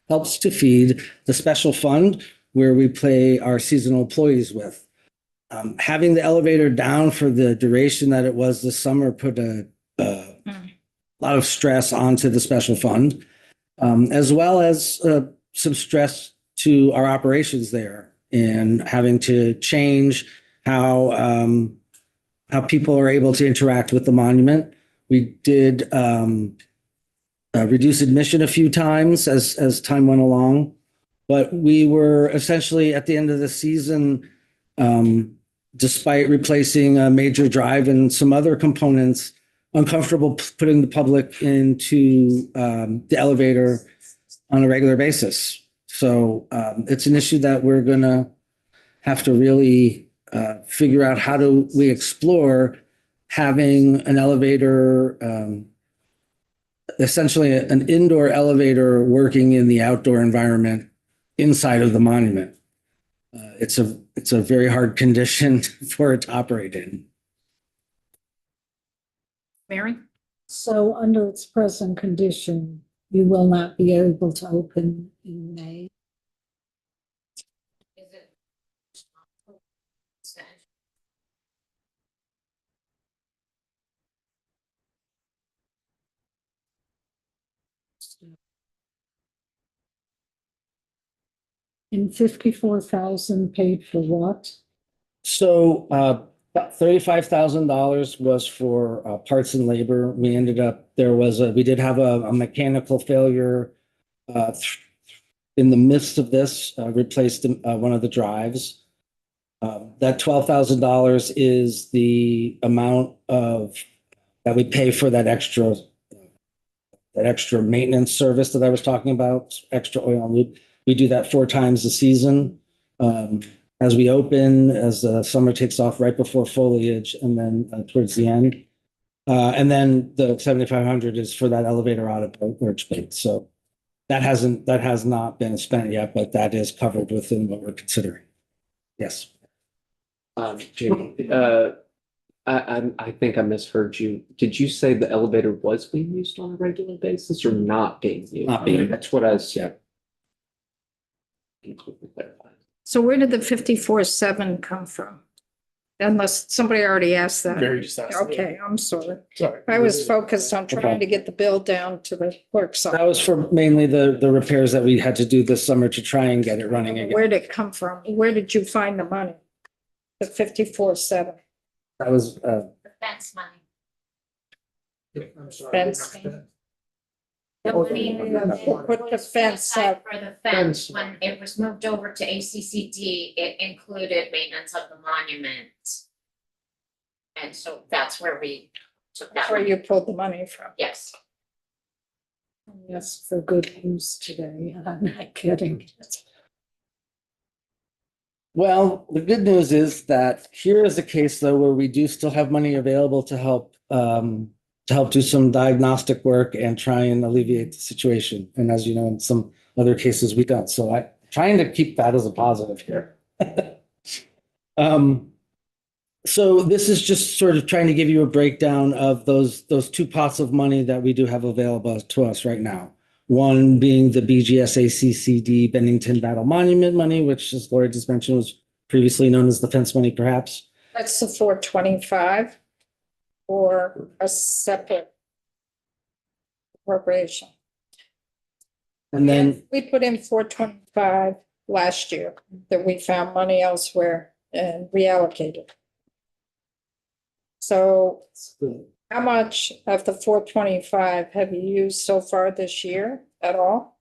helps to feed the special fund where we pay our seasonal employees with. Having the elevator down for the duration that it was this summer put a lot of stress onto the special fund, as well as some stress to our operations there and having to change how people are able to interact with the monument. We did reduce admission a few times as time went along, but we were essentially at the end of the season, despite replacing a major drive and some other components, uncomfortable putting the public into the elevator on a regular basis. So it's an issue that we're going to have to really figure out how do we explore having an elevator, essentially an indoor elevator working in the outdoor environment inside of the monument. It's a very hard condition for it to operate in. Mary? So under its present condition, you will not be able to open in May. Is it? And 54,000 paid for what? So about $35,000 was for parts and labor. We ended up, we did have a mechanical failure in the midst of this, replaced one of the drives. That $12,000 is the amount that we pay for that extra maintenance service that I was talking about, extra oil and lube. We do that 4 times a season. As we open, as the summer takes off right before foliage, and then towards the end. And then the 7,500 is for that elevator out of Lurch Bates. So that has not been spent yet, but that is covered within what we're considering. Yes. Jamie, I think I misheard you. Did you say the elevator was being used on a regular basis or not being used? Not being. That's what I was. Yeah. So where did the 54,700 come from? Unless somebody already asked that. Very just asked. Okay, I'm sorry. Sorry. I was focused on trying to get the bill down to the clerk's That office. was for mainly the repairs that we had to do this summer to try and get it running again. Where did it come from? Where did you find the money? The 54,700. That was The fence money. I'm sorry. Fence. The money Put the fence up. for the Fence. fence, when it was moved over to ACCD, it included maintenance of the monument. And so that's where we took that That's where money. you pulled the money from. Yes. Yes, for good news today. I'm not kidding. Well, the good news is that here is a case though where we do still have money available to help do some diagnostic work and try and alleviate the situation. And as you know, in some other cases we don't. So I'm trying to keep that as a positive here. So this is just sort of trying to give you a breakdown of those 2 pots of money that we do have available to us right now. One being the BGSACCD Bennington Battle Monument money, which, as Gloria just mentioned, was previously known as the fence money, perhaps. That's the 425 or a separate appropriation. And then, We put in 425 last year that we found money elsewhere and reallocated. So how much of the 425 have you used so far this year at all?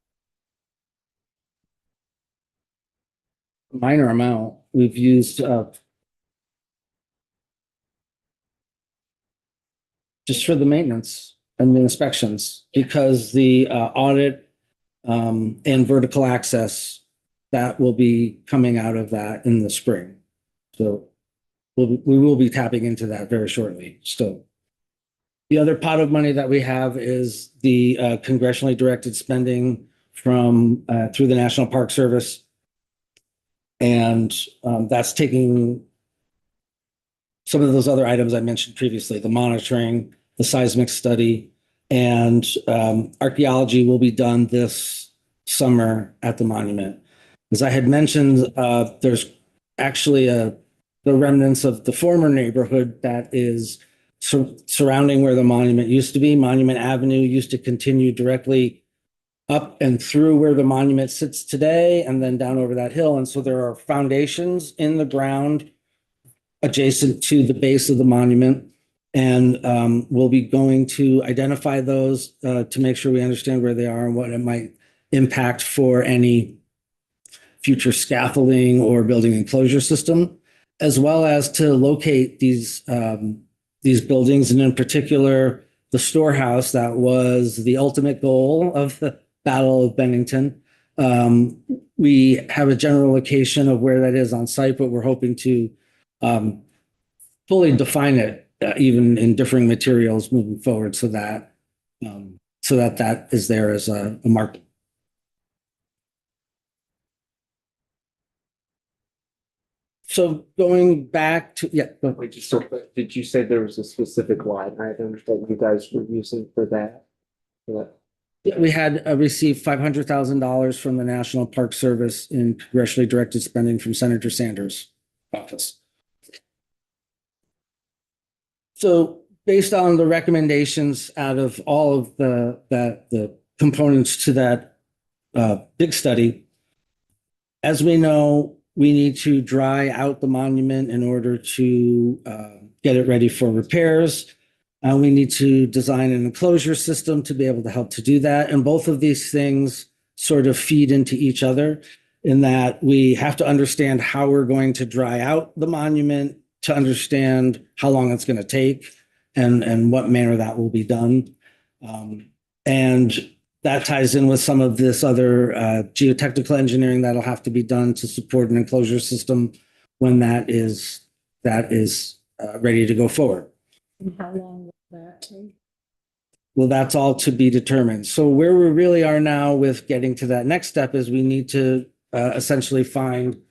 minor amount, we've used just for the maintenance and the inspections, because the audit and vertical access, that will be coming out of that in the spring. So we will be tapping into that very shortly still. The other pot of money that we have is the congressionally directed spending from through the National Park Service. And that's taking some of those other items I mentioned previously, the monitoring, the seismic study, and archaeology will be done this summer at the monument. As I had mentioned, there's actually the remnants of the former neighborhood that is surrounding where the monument used to be. Monument Avenue used to continue directly up and through where the monument sits today and then down over that hill. And so there are foundations in the ground adjacent to the base of the monument. And we'll be going to identify those to make sure we understand where they are and what it might impact for any future scaffolding or building enclosure system, as well as to locate these buildings, and in particular, the storehouse that was the ultimate goal of the Battle of Bennington. We have a general location of where that is on site, but we're hoping to fully define it, even in differing materials moving forward, so that that is there as a mark. So going back to, yeah, go ahead. Wait, just so quick, did you say there was a specific line item that you guys were using for that? We had received $500,000 from the National Park Service in congressionally directed spending from Senator Sanders' office. So based on the recommendations out of all of the components to that big study, as we know, we need to dry out the monument in order to get it ready for repairs. We need to design an enclosure system to be able to help to do that. And both of these things sort of feed into each other, in that we have to understand how we're going to dry out the monument to understand how long it's going to take and what manner that will be done. And that ties in with some of this other geotechnical engineering that'll have to be done to support an enclosure system when that is ready to go forward. And how long will that take? Well, that's all to be determined. So where we really are now with getting to that next step is we need to essentially find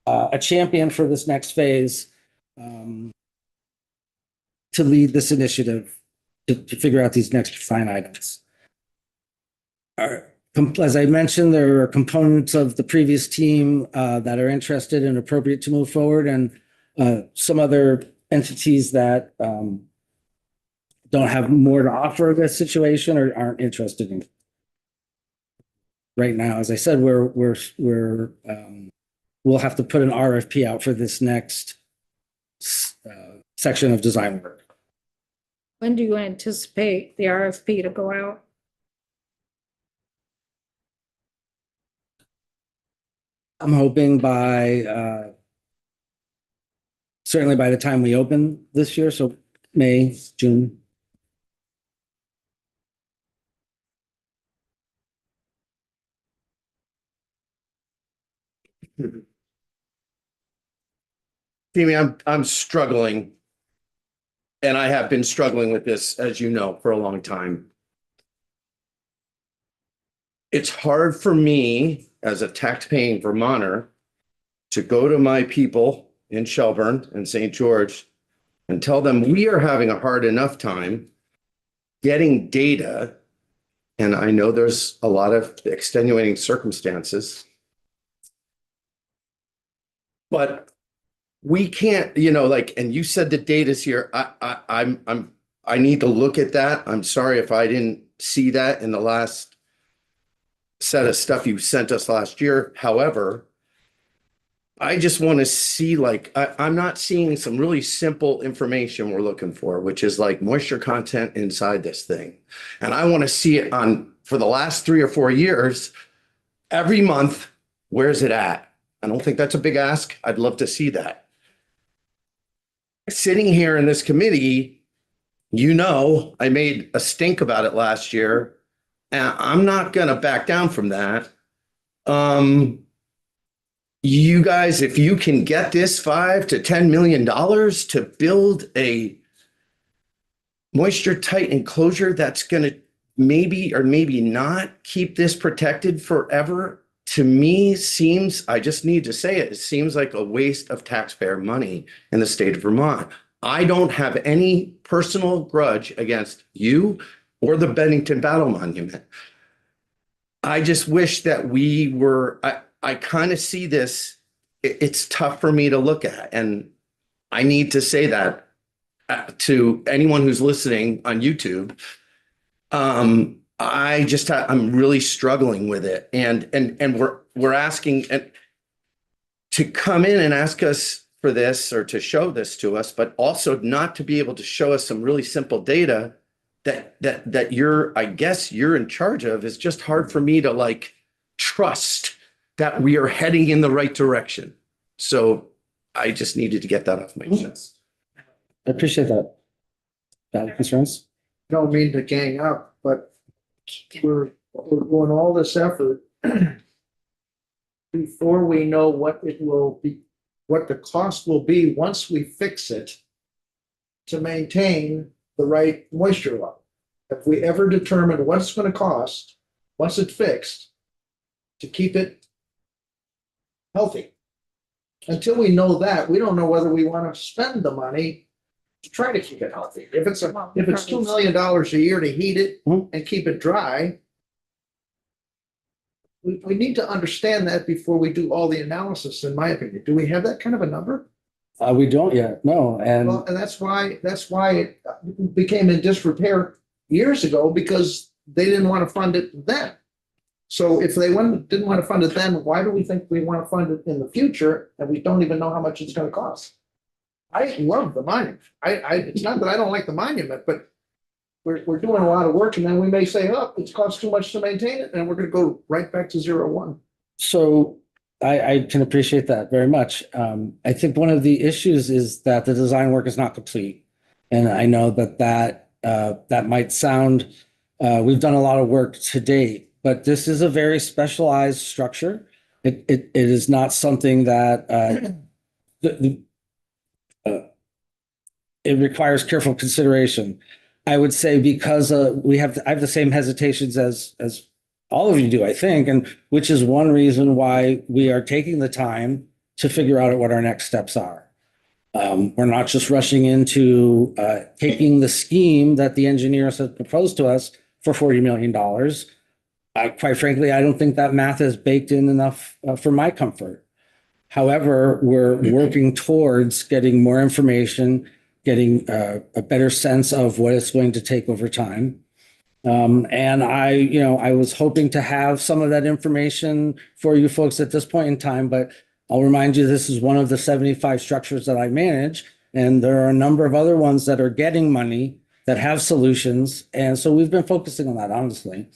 a champion for this next phase to lead this initiative to figure out these next design items. As I mentioned, there are components of the previous team that are interested and appropriate to move forward, and some other entities that don't have more to offer this situation or aren't interested in. Right now, as I said, we'll have to put an RFP out for this next section of design work. When do you anticipate the RFP to go out? I'm hoping by certainly by the time we open this year, so May, June. Jamie, I'm struggling. And I have been struggling with this, as you know, for a long time. It's hard for me as a tax-paying Vermonter to go to my people in Shelburne and St. George and tell them we are having a hard enough time getting data And I know there's a lot of extenuating circumstances. But we can't, like, and you said the data's here. I need to look at that. I'm sorry if I didn't see that in the last set of stuff you sent us last year. However, I just want to see, like, I'm not seeing some really simple information we're looking for, which is like moisture content inside this thing. And I want to see it for the last 3 or 4 years, every month, where's it at? I don't think that's a big ask. I'd love to see that. Sitting here in this committee, I made a stink about it last year, and I'm not going to back down from that. You guys, if you can get this $5 to $10 million to build a moisture tight enclosure that's going to maybe or maybe not keep this protected forever, to me I just need to say it seems like a waste of taxpayer money in the state of Vermont. I don't have any personal grudge against you or the Bennington Battle Monument. I just wish that I kind of see this, it's tough for me to look at. And I need to say that to anyone who's listening on YouTube. I'm really struggling with it. And we're asking to come in and ask us for this or to show this to us, but also not to be able to show us some really simple data that you're in charge of is just hard for me to like trust that we are heading in the right direction. So I just needed to get that off my chest. I appreciate that. Valid concerns? Don't mean to gang up, but we're doing all this effort before we know what it will be, what the cost will be once we fix it to maintain the right moisture level. If we ever determine what it's going to cost, once it's fixed, to keep it healthy. Until we know that, we don't know whether we want to spend the money to try to keep it healthy. If it's $2 million a year to heat it and keep it dry, we need to understand that before we do all the analysis, in my opinion. Do we have that kind of a number? We don't yet, no. And Well, and that's why it became in disrepair years ago, because they didn't want to fund it then. So if they didn't want to fund it then, why do we think we want to fund it in the future and we don't even know how much it's going to cost? I love the monument. It's not that I don't like the monument, but we're doing a lot of work, and then we may say, oh, it's cost too much to maintain it, and we're going to go right back to 0-1. so I can appreciate that very much. I think one of the issues is that the design work is not complete. And I know that might sound, we've done a lot of work to date, but this is a very specialized structure. It is not something that it requires careful consideration. I would say because I have the same hesitations as all of you do, I think, and which is one reason why we are taking the time to figure out what our next steps are. We're not just rushing into taking the scheme that the engineers have proposed to us for $40 million. Quite frankly, I don't think that math is baked in enough for my comfort. However, we're working towards getting more information, getting a better sense of what it's going to take over time. And I was hoping to have some of that information for you folks at this point in time, but I'll remind you, this is one of the 75 structures that I manage, and there are a number of other ones that are getting money that have solutions. And so we've been focusing on that, honestly.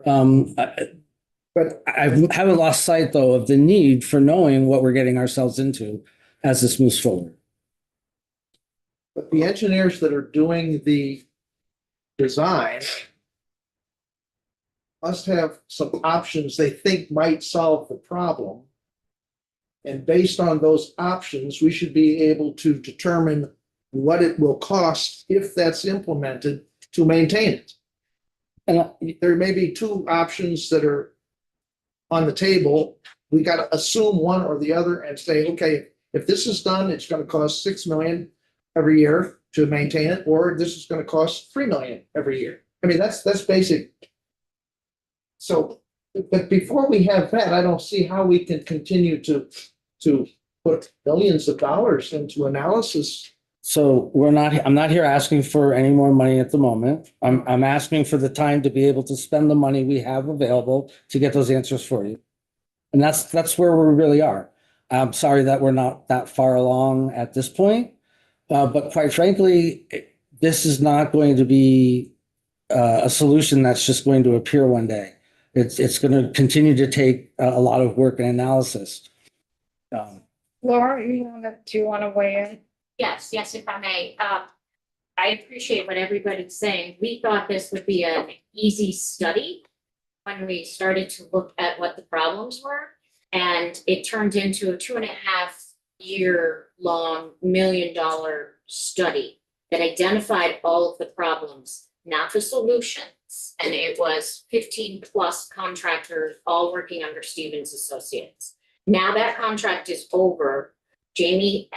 But I haven't lost sight, though, of the need for knowing what we're getting ourselves into as this moves forward. But the engineers that are doing the design must have some options they think might solve the problem. And based on those options, we should be able to determine what it will cost if that's implemented to maintain it. And there may be two options that are on the table. We got to assume one or the other and say, okay, if this is done, it's going to cost $6 million every year to maintain it, or this is going to cost $3 million every year. I mean, that's basic So, but before we have that, I don't see how we can continue to put billions of dollars into analysis. So I'm not here asking for any more money at the moment. I'm asking for the time to be able to spend the money we have available to get those answers for you. And that's where we really are. I'm sorry that we're not that far along at this point. But quite frankly, this is not going to be a solution that's just going to appear one day. It's going to continue to take a lot of work and analysis. Laura, do you want to weigh in? Yes, if I may. I appreciate what everybody's saying. We thought this would be an easy study when we started to look at what the problems were. And it turned into a 2.5-year long $1 million study that identified all of the problems, not the solutions. And it was 15+ contractors, all working under Stevens Associates. Now that contract is over, Jamie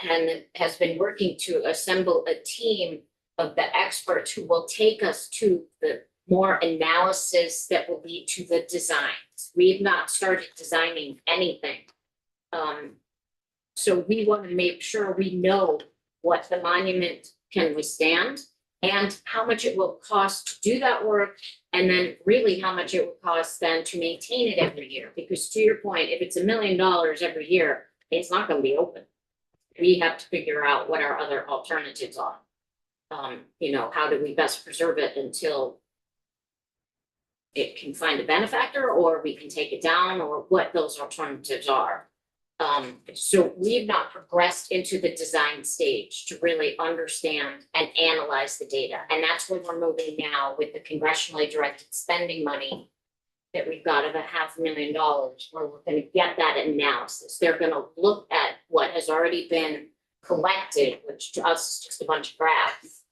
has been working to assemble a team of the experts who will take us to the more analysis that will lead to the designs. We have not started designing anything. So we want to make sure we know what the monument can withstand and how much it will cost to do that work, and then really how much it will cost then to maintain it every year. Because to your point, if it's $1 million every year, it's not going to be open. We have to figure out what our other alternatives are. How do we best preserve it until it can find a benefactor, or we can take it down, or what those alternatives are. So we've not progressed into the design stage to really understand and analyze the data. And that's where we're moving now with the congressionally directed spending money that we've got of $500,000, where we're going to get that analysis. They're going to look at what has already been collected, which to us is just a bunch of graphs.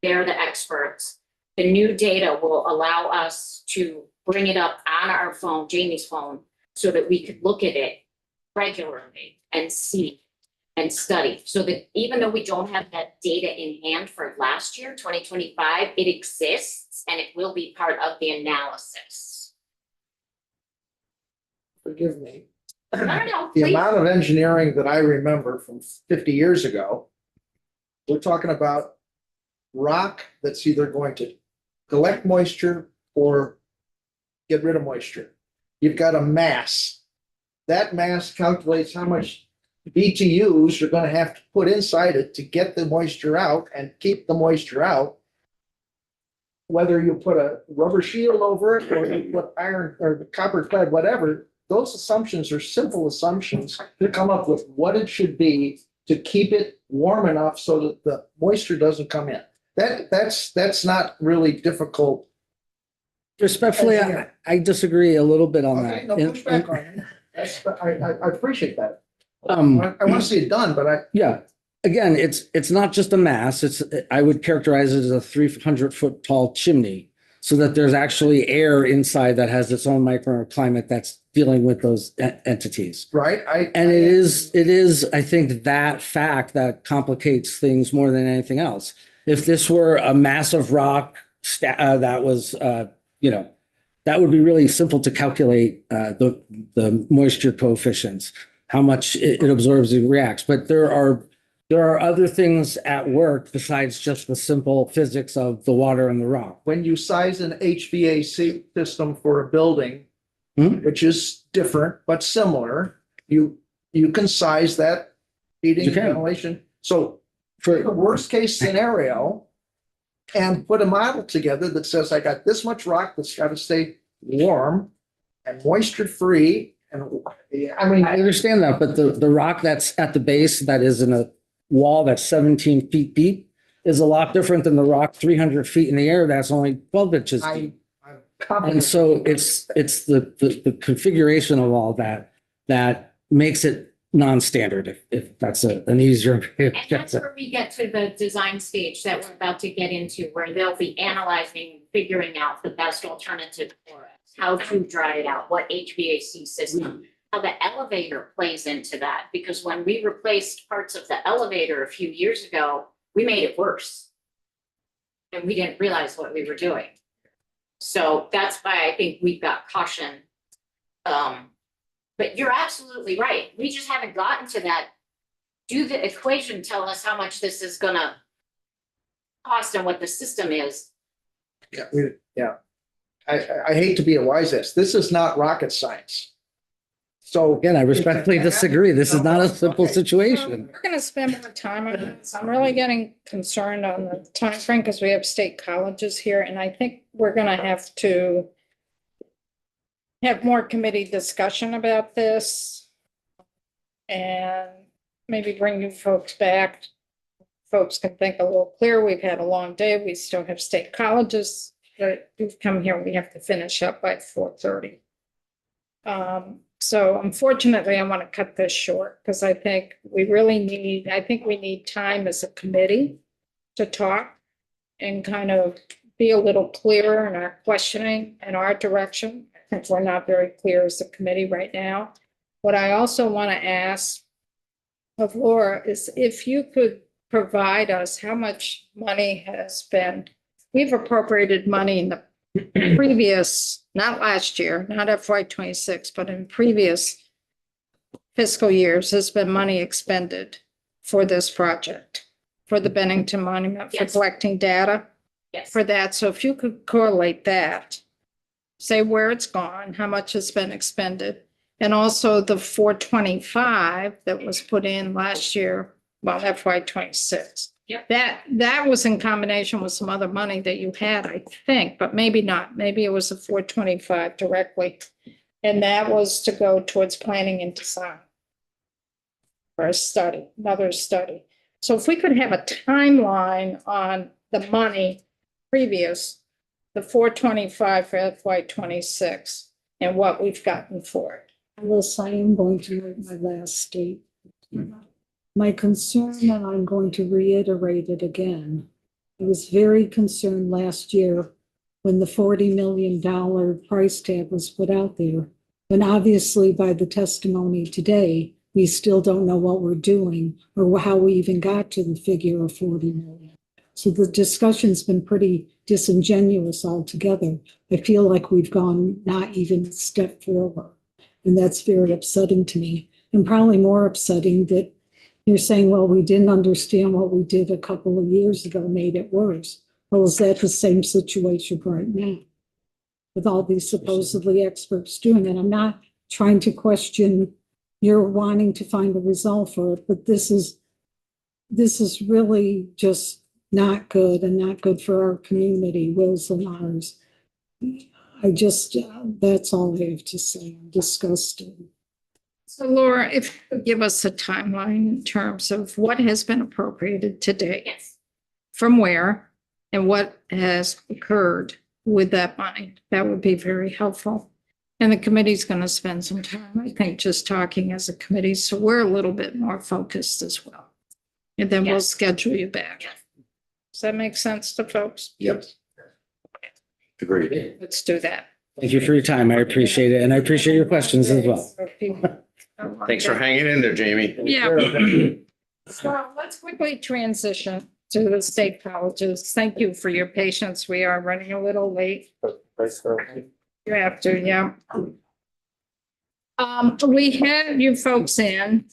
They're the experts. The new data will allow us to bring it up on our phone, Jamie's phone, so that we could look at it regularly and see and study. So that even though we don't have that data in hand for last year, 2025, it exists and it will be part of the analysis. Forgive me. No, The please. amount of engineering that I remember from 50 years ago, we're talking about rock that's either going to collect moisture or get rid of moisture. You've got a mass. That mass calculates how much BTUs you're going to have to put inside it to get the moisture out and keep the moisture out. Whether you put a rubber shield over it or you put iron or copper clad, whatever, those assumptions are simple assumptions to come up with what it should be to keep it warm enough so that the moisture doesn't come in. That's not really difficult. Respectfully, I disagree a little bit on Okay, that. no, push back on it. I appreciate that. I Um, want to see it done, but yeah, again, it's not just a mass. I would characterize it as a 300-foot tall chimney, so that there's actually air inside that has its own microclimate that's dealing with those entities. right, And it is, I think, that fact that complicates things more than anything else. If this were a massive rock that was, that would be really simple to calculate the moisture coefficients, how much it absorbs and reacts. But there are other things at work besides just the simple physics of the water and the rock. when you size an HVAC system for a building, Hmm? which is different but similar, you can size that heating You and can. ventilation. So for the worst case scenario and put a model together that says, I got this much rock that's got to stay warm and moisture free. And I mean, I understand that, but the rock that's at the base that is in a wall that's 17 feet deep is a lot different than the rock 300 feet in the air that's only 12 inches deep. I'm And confident. so it's the configuration of all that makes it non-standard, if that's an easier way of And that's getting it. where we get to the design stage that we're about to get into, where they'll be analyzing, figuring out the best alternative for us, how to dry it out, what HVAC system, how the elevator plays into that. Because when we replaced parts of the elevator a few years ago, we made it worse. And we didn't realize what we were doing. So that's why I think we've got caution. But you're absolutely right. We just haven't gotten to that. Do the equation tell us how much this is gonna cost and what the system is? Yeah. I hate to be a wise ass. This is not rocket science. So. Again, I respectfully disagree. This is not a simple Okay. situation. We're gonna spend more time on this. I'm really getting concerned on the timeframe because we have state colleges here, and I think we're gonna have to have more committee discussion about this. And maybe bring you folks back. Folks can think a little clearer. We've had a long day. We still have state colleges that who've come here. We have to finish up by 4:30. So unfortunately, I want to cut this short because I think we need time as a committee to talk and kind of be a little clearer in our questioning and our direction. I think we're not very clear as a committee right now. What I also want to ask of Laura is if you could provide us how much money has been, we've appropriated money in the previous, not last year, not FY 26, but in previous fiscal years has been money expended for this project, for the Bennington Monument, for Yes. collecting data Yes. for that. So if you could correlate that, say where it's gone, how much has been expended, and also the 425 that was put in last year, well, FY 26. Yep. That was in combination with some other money that you had, I think, but maybe not. Maybe it was a 425 directly. And that was to go towards planning and design for a study, another study. So if we could have a timeline on the money previous, the 425 for FY 26 and what we've gotten for it. Alice, I am going to make my last statement. My concern, and I'm going to reiterate it again, I was very concerned last year when the $40 million price tag was put out there. And obviously by the testimony today, we still don't know what we're doing or how we even got to the figure of 40 million. So the discussion's been pretty disingenuous altogether. I feel like we've gone not even a step forward. And that's very upsetting to me. And probably more upsetting that you're saying, well, we didn't understand what we did a couple of years ago made it worse. Well, is that the same situation right now? With all these supposedly experts doing it. I'm not trying to question your wanting to find a result for it, but this is really just not good and not good for our community, Will's and ours. That's all I have to say. I'm disgusted. So Laura, if you could give us a timeline in terms of what has been appropriated today, Yes. from where, and what has occurred with that money, that would be very helpful. And the committee's going to spend some time, I think, just talking as a committee, so we're a little bit more focused as well. And then we'll Yes. schedule you back. Yes. Does that make sense to folks? Yep. Agreed. Let's do that. Thank you for your time. I appreciate it. And I appreciate your questions as well. So if you- Thanks for hanging in there, Jamie. Yeah. So let's quickly transition to the state colleges. Thank you for your patience. We are running a little late. You have to, yeah. We had you folks in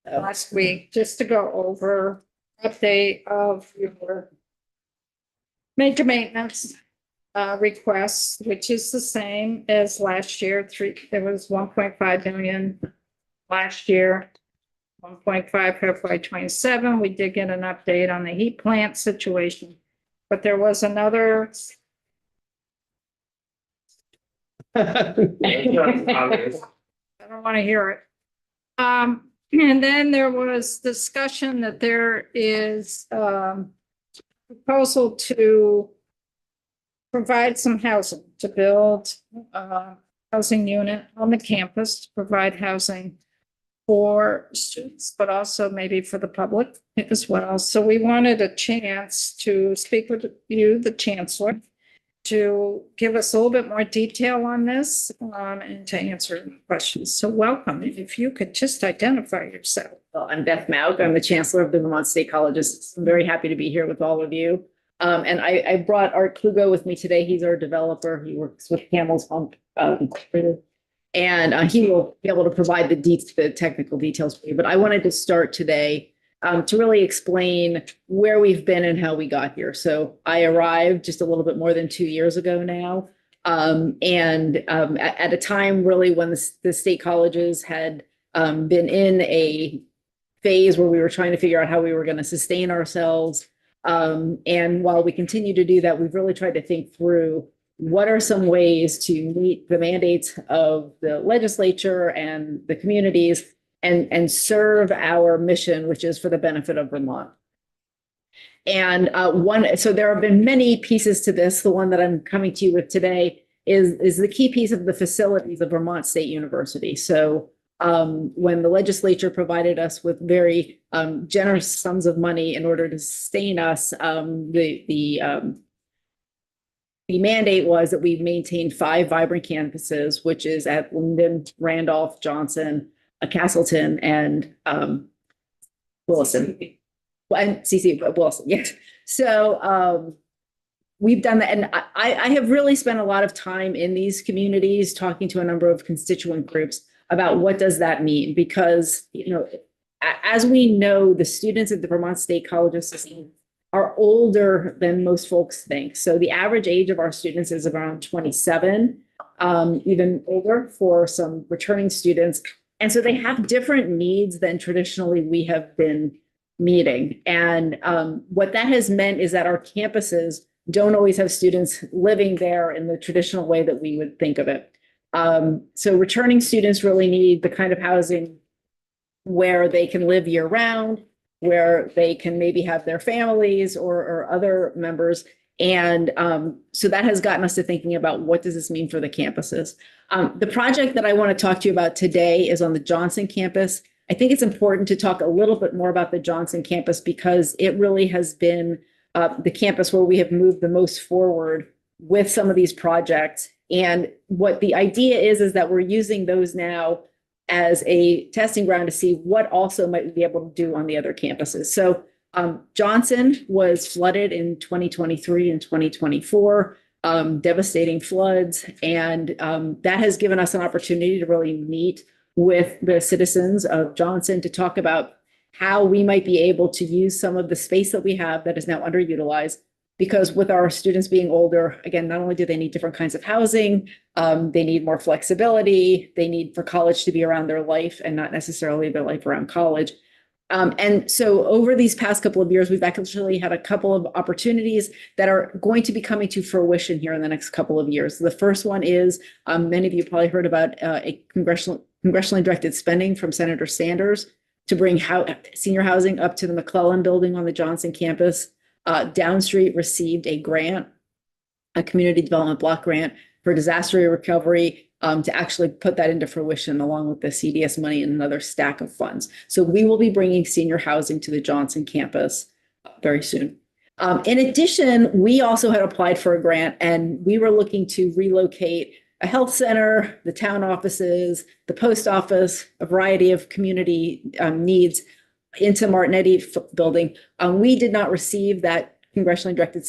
last week just to go over update of your major maintenance requests, which is the same as last year. There was 1.5 million last year. 1.5 for FY 27. We did get an update on the heat plant situation, but there was another. I don't want to hear it. And then there was discussion that there is proposal to provide some housing, to build a housing unit on the campus to provide housing for students, but also maybe for the public as well. So we wanted a chance to speak with you, the chancellor, to give us a little bit more detail on this and to answer questions. So welcome. If you could just identify yourself. Well, I'm Beth Mauk. I'm the Chancellor of the Vermont State Colleges. I'm very happy to be here with all of you. And I brought Art Klugo with me today. He's our developer. He works with Camel's Hump. And he will be able to provide the technical details for you. But I wanted to start today to really explain where we've been and how we got here. So I arrived just a little bit more than 2 years ago now. At a time really when the state colleges had been in a phase where we were trying to figure out how we were going to sustain ourselves. And while we continue to do that, we've really tried to think through what are some ways to meet the mandates of the legislature and the communities and serve our mission, which is for the benefit of Vermont. And so there have been many pieces to this. The one that I'm coming to you with today is the key piece of the facilities of Vermont State University. So when the legislature provided us with very generous sums of money in order to sustain us, the mandate was that we maintain 5 vibrant campuses, which is at Linden, Randolph, Johnson, Castleton, and Wilson. And CC Wilson, yes. So we've done that. And I have really spent a lot of time in these communities talking to a number of constituent groups about what does that mean? Because, as we know, the students at the Vermont State College system are older than most folks think. So the average age of our students is around 27, even older for some returning students. And so they have different needs than traditionally we have been meeting. And what that has meant is that our campuses don't always have students living there in the traditional way that we would think of it. So returning students really need the kind of housing where they can live year round, where they can maybe have their families or other members. And so that has gotten us to thinking about what does this mean for the campuses. The project that I want to talk to you about today is on the Johnson campus. I think it's important to talk a little bit more about the Johnson campus because it really has been the campus where we have moved the most forward with some of these projects. And what the idea is that we're using those now as a testing ground to see what also might we be able to do on the other campuses. So Johnson was flooded in 2023 and 2024, devastating floods. And that has given us an opportunity to really meet with the citizens of Johnson to talk about how we might be able to use some of the space that we have that is now underutilized. Because with our students being older, again, not only do they need different kinds of housing, they need more flexibility, they need for college to be around their life and not necessarily their life around college. And so over these past couple of years, we've actually had a couple of opportunities that are going to be coming to fruition here in the next couple of years. The first one is, many of you probably heard about a congressionally directed spending from Senator Sanders to bring senior housing up to the McClellan building on the Johnson campus. Downstreet received a grant, a community development block grant for disaster recovery to actually put that into fruition along with the CDS money and another stack of funds. So we will be bringing senior housing to the Johnson campus very soon. In addition, we also had applied for a grant and we were looking to relocate a health center, the town offices, the post office, a variety of community needs into Martinetti building. We did not receive that congressionally directed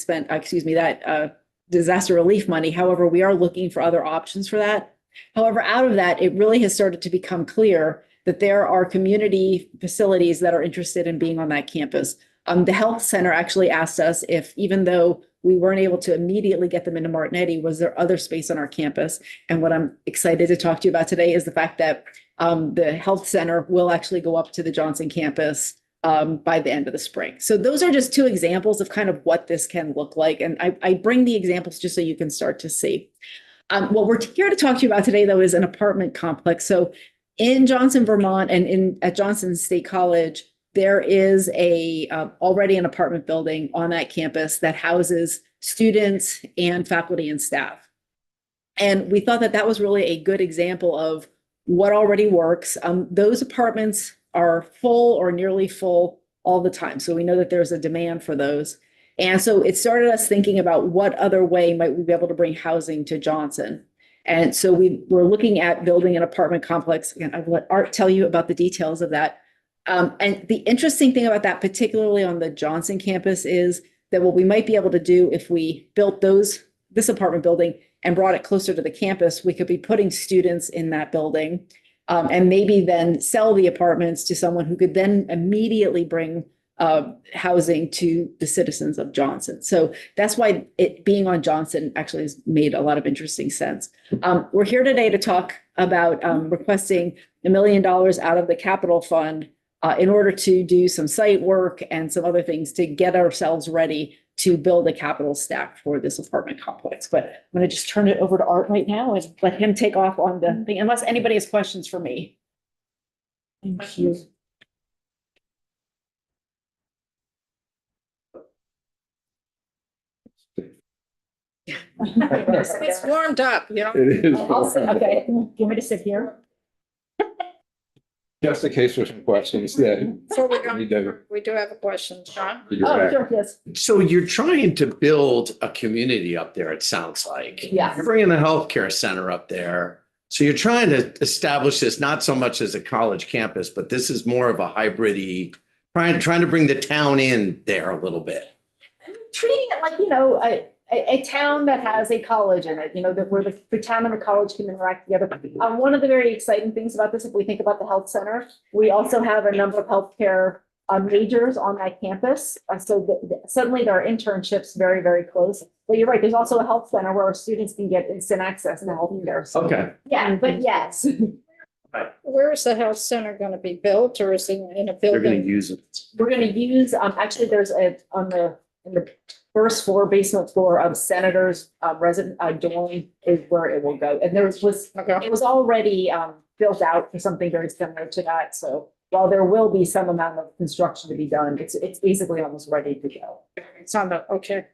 disaster relief money. However, we are looking for other options for that. However, out of that, it really has started to become clear that there are community facilities that are interested in being on that campus. The health center actually asked us if, even though we weren't able to immediately get them into Martinetti, was there other space on our campus? And what I'm excited to talk to you about today is the fact that the health center will actually go up to the Johnson campus by the end of the spring. So those are just 2 examples of kind of what this can look like. And I bring the examples just so you can start to see. What we're here to talk to you about today, though, is an apartment complex. So in Johnson, Vermont, and at Johnson State College, there is already an apartment building on that campus that houses students and faculty and staff. And we thought that that was really a good example of what already works. Those apartments are full or nearly full all the time. So we know that there's a demand for those. And so it started us thinking about what other way might we be able to bring housing to Johnson. And so we were looking at building an apartment complex. Again, I'll let Art tell you about the details of that. And the interesting thing about that, particularly on the Johnson campus, is that what we might be able to do if we built this apartment building and brought it closer to the campus, we could be putting students in that building. And maybe then sell the apartments to someone who could then immediately bring housing to the citizens of Johnson. So that's why it being on Johnson actually has made a lot of interesting sense. We're here today to talk about requesting $1 million out of the capital fund in order to do some site work and some other things to get ourselves ready to build a capital stack for this apartment complex. But I'm going to just turn it over to Art right now and let him take off on the thing, unless anybody has questions for me. Thank you. It's warmed up, you know? It is. I'll sit- Okay, you want me to sit here? Just in case there's some questions, yeah. So We do. we do have a question, Sean. You're Oh, right. sure, yes. So you're trying to build a community up there, it sounds like. Yeah. You're bringing the healthcare center up there. So you're trying to establish this not so much as a college campus, but this is more of a hybrid-y, trying to bring the town in there a little bit. Treating it like, a town that has a college in it, that where the town and the college can interact together. One of the very exciting things about this, if we think about the health center, we also have a number of healthcare majors on that campus. Suddenly there are internships very, very close. But you're right, there's also a health center where our students can get instant access to healthcare. So, Okay. yeah, but yes. Where is the health center gonna be built, or is it in a They're gonna building? use it. We're gonna use, actually, there's in the first floor, basement floor of Senator's resident dorm is where it will go. And it was already built out for something very similar to that. So while there will be some amount of construction to be done, it's basically almost ready to go. It's on the, okay.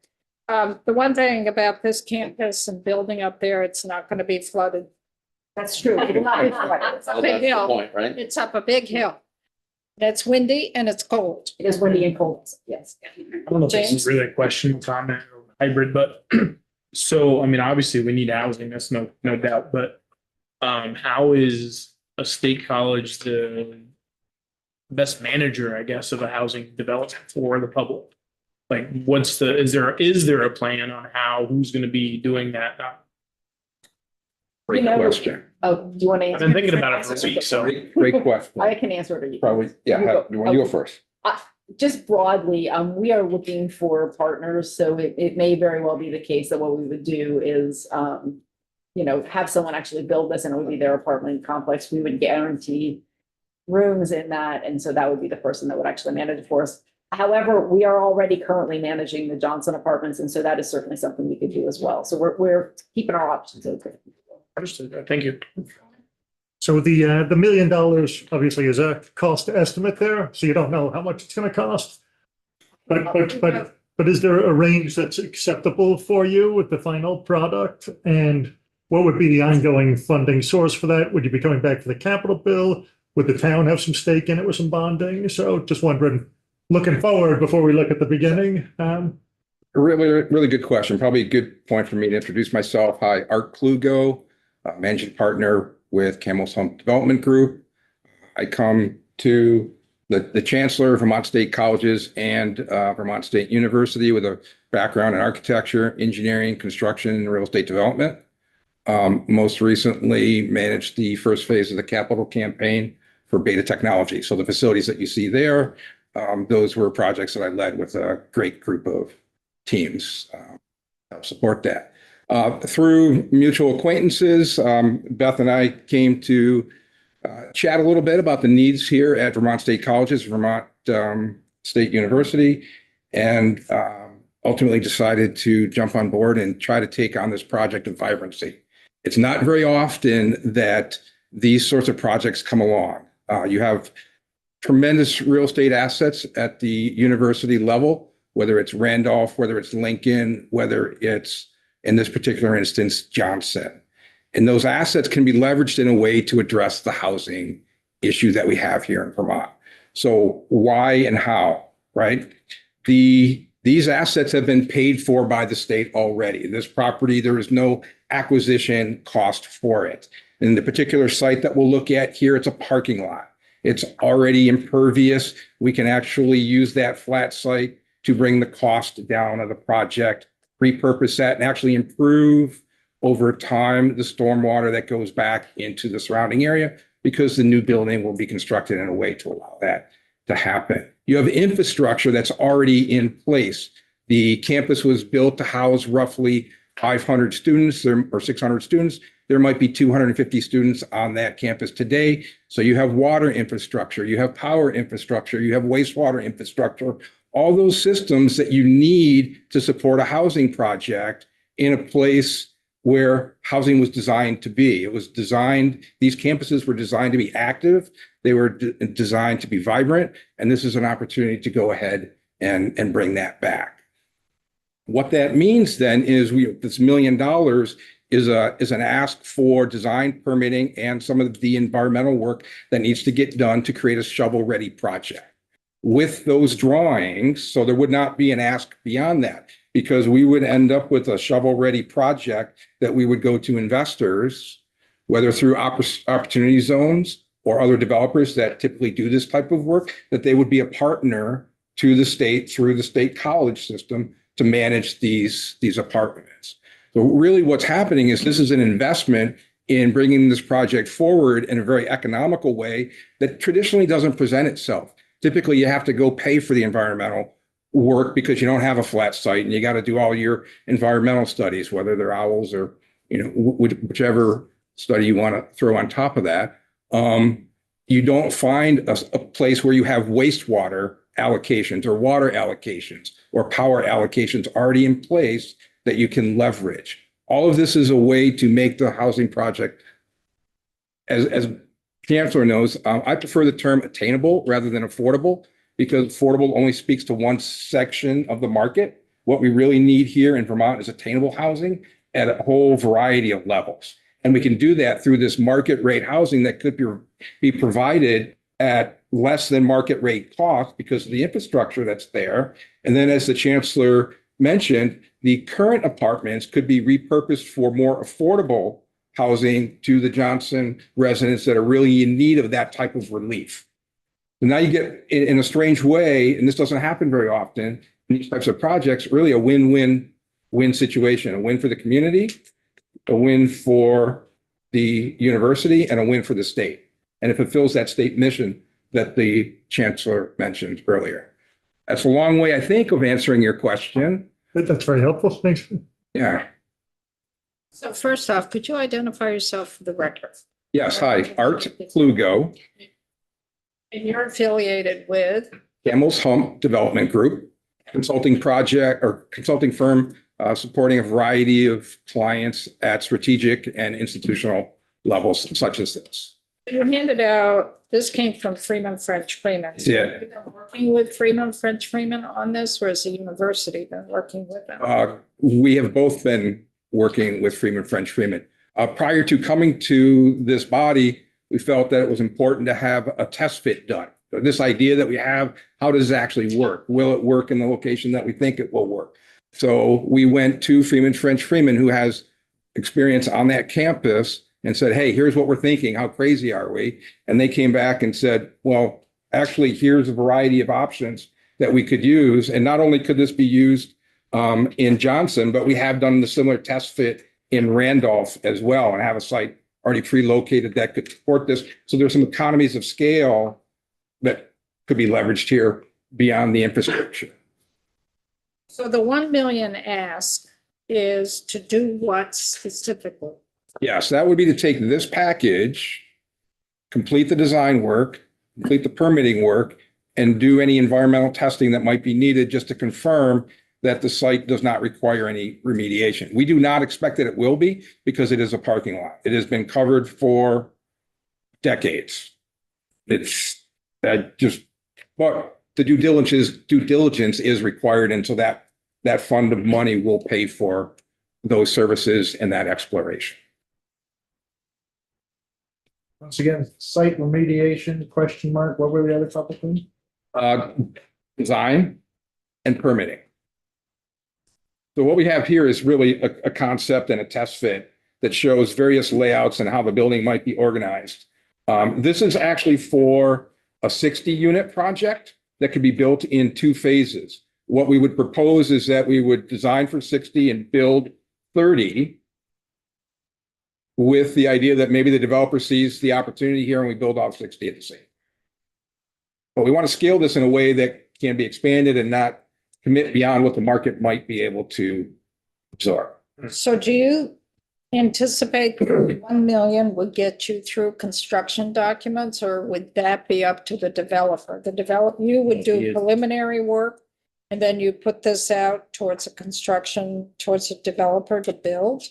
The one thing about this campus and building up there, it's not gonna be flooded. That's true. It will not be flooded. It's a Oh, big that's the hill. point, right? It's up a big hill. It's windy and it's cold. It is windy and cold, yes. I don't know if this James? is really a question, comment, or hybrid, but so, I mean, obviously we need housing, that's no doubt, but how is a state college the best manager, I guess, of a housing development for the public? Like, is there a plan on who's gonna be doing that? Great question. Oh, do you want to I've answer? been thinking about it for a week, so. Great question. I can answer it. Probably, yeah, you want to go first? Just broadly, we are looking for partners, so it may very well be the case that what we would do is, have someone actually build this and it would be their apartment complex. We would guarantee rooms in that, and so that would be the person that would actually manage it for us. However, we are already currently managing the Johnson Apartments, and so that is certainly something we could do as well. So we're keeping our options open. Understood, thank you. So the $1 million obviously is a cost estimate there, so you don't know how much it's gonna cost. But is there a range that's acceptable for you with the final product? And what would be the ongoing funding source for that? Would you be coming back for the capital bill? Would the town have some stake in it with some bonding? So just wondering, looking forward before we look at the beginning. Really, really good question. Probably a good point for me to introduce myself. Hi, Art Klugo, managing partner with Camel's Home Development Group. I come to the Chancellor of Vermont State Colleges and Vermont State University with a background in architecture, engineering, construction, and real estate development. Most recently managed the first phase of the capital campaign for Beta Technology. So the facilities that you see there, those were projects that I led with a great group of teams help support that. Through mutual acquaintances, Beth and I came to chat a little bit about the needs here at Vermont State Colleges, Vermont State University, and ultimately decided to jump on board and try to take on this project of vibrancy. It's not very often that these sorts of projects come along. You have tremendous real estate assets at the university level, whether it's Randolph, whether it's Lincoln, whether it's, in this particular instance, Johnson. And those assets can be leveraged in a way to address the housing issue that we have here in Vermont. So why and how, right? These assets have been paid for by the state already. This property, there is no acquisition cost for it. In the particular site that we'll look at here, it's a parking lot. It's already impervious. We can actually use that flat site to bring the cost down of the project, repurpose that, and actually improve over time the stormwater that goes back into the surrounding area, because the new building will be constructed in a way to allow that to happen. You have infrastructure that's already in place. The campus was built to house roughly 500 students or 600 students. There might be 250 students on that campus today. So you have water infrastructure, you have power infrastructure, you have wastewater infrastructure, all those systems that you need to support a housing project in a place where housing was designed to be. It was designed, these campuses were designed to be active. They were designed to be vibrant. And this is an opportunity to go ahead and bring that back. What that means then is this $1 million is an ask for design, permitting, and some of the environmental work that needs to get done to create a shovel-ready project. With those drawings, so there would not be an ask beyond that, because we would end up with a shovel-ready project that we would go to investors, whether through opportunity zones or other developers that typically do this type of work, that they would be a partner to the state through the state college system to manage these apartments. So really what's happening is this is an investment in bringing this project forward in a very economical way that traditionally doesn't present itself. Typically, you have to go pay for the environmental work because you don't have a flat site, and you got to do all your environmental studies, whether they're owls or, whichever study you want to throw on top of that. You don't find a place where you have wastewater allocations or water allocations or power allocations already in place that you can leverage. All of this is a way to make the housing project, as Chancellor knows, I prefer the term attainable rather than affordable, because affordable only speaks to one section of the market. What we really need here in Vermont is attainable housing at a whole variety of levels. And we can do that through this market rate housing that could be provided at less than market rate cost because of the infrastructure that's there. And then, as the Chancellor mentioned, the current apartments could be repurposed for more affordable housing to the Johnson residents that are really in need of that type of relief. And now you get, in a strange way, and this doesn't happen very often in these types of projects, really a win-win-win situation, a win for the community, a win for the university, and a win for the state. And it fulfills that state mission that the Chancellor mentioned earlier. That's a long way, I think, of answering your question. That's very helpful. Thanks. Yeah. So first off, could you identify yourself for the record? Yes. Hi, Art Klugo, And you're affiliated with? Camel's Hump Development Group, consulting firm supporting a variety of clients at strategic and institutional levels such as this. You handed out, this came from Freeman French Freeman. Yeah. You've been working with Freeman French Freeman on this, or has the university been working with them? We have both been working with Freeman French Freeman. Prior to coming to this body, we felt that it was important to have a test fit done. So this idea that we have, how does it actually work? Will it work in the location that we think it will work? So we went to Freeman French Freeman, who has experience on that campus, and said, hey, here's what we're thinking. How crazy are we? And they came back and said, well, actually, here's a variety of options that we could use. And not only could this be used in Johnson, but we have done the similar test fit in Randolph as well, and have a site already pre-located that could support this. So there's some economies of scale that could be leveraged here beyond the infrastructure. So the 1 million ask is to do what specifically? Yes, that would be to take this package, complete the design work, complete the permitting work, and do any environmental testing that might be needed just to confirm that the site does not require any remediation. We do not expect that it will be, because it is a parking lot. It has been covered for decades. It's but the due diligence is required, and so that fund of money will pay for those services and that exploration. Once again, site remediation, question mark, what were the other couple things? Design and permitting. So what we have here is really a concept and a test fit that shows various layouts and how the building might be organized. This is actually for a 60-unit project that could be built in 2 phases. What we would propose is that we would design for 60 and build 30 with the idea that maybe the developer sees the opportunity here and we build all 60 at the same. But we want to scale this in a way that can be expanded and not commit beyond what the market might be able to absorb. So do you anticipate 1 million would get you through construction documents, or would that be up to the developer? You would do preliminary work and then you put this out towards towards a developer to build?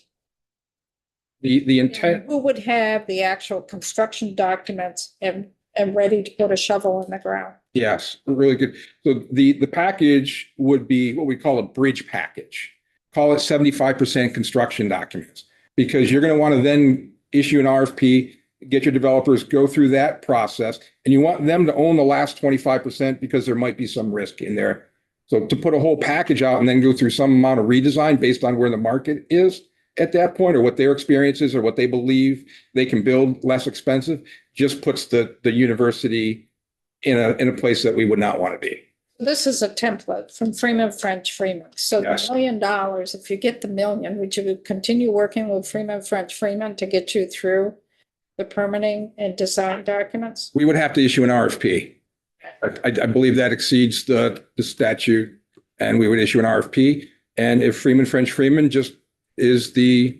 The intent, Who would have the actual construction documents and ready to put a shovel in the ground? yes, really good. So the package would be what we call a bridge package. Call it 75% construction documents, because you're going to want to then issue an RFP, get your developers go through that process, and you want them to own the last 25% because there might be some risk in there. So to put a whole package out and then go through some amount of redesign based on where the market is at that point, or what their experience is, or what they believe they can build less expensive, just puts the university in a place that we would not want to be. This is a template from Freeman French Freeman. So Yes. the $1 million, if you get the million, would you continue working with Freeman French Freeman to get you through the permitting and design documents? We would have to issue an RFP. I believe that exceeds the statute, and we would issue an RFP. And if Freeman French Freeman just is the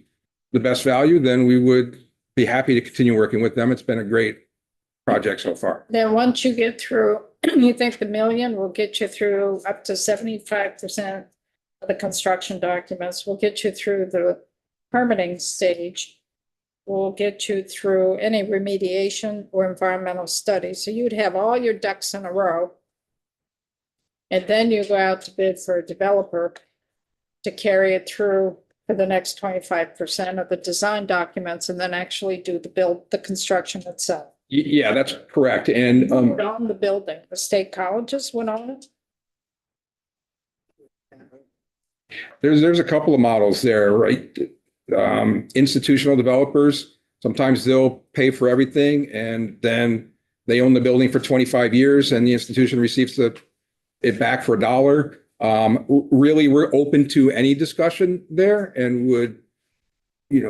best value, then we would be happy to continue working with them. It's been a great project so far. Then once you get through, you think the million will get you through up to 75% of the construction documents, will get you through the permitting stage, will get you through any remediation or environmental study. So you'd have all your ducks in a row. And then you go out to bid for a developer to carry it through for the next 25% of the design documents, and then actually do the construction itself. Yeah, that's correct. And Who would own the building? The state colleges would own it? there's a couple of models there, right? Institutional developers, sometimes they'll pay for everything and then they own the building for 25 years and the institution receives it back for $1. Really, we're open to any discussion there and would,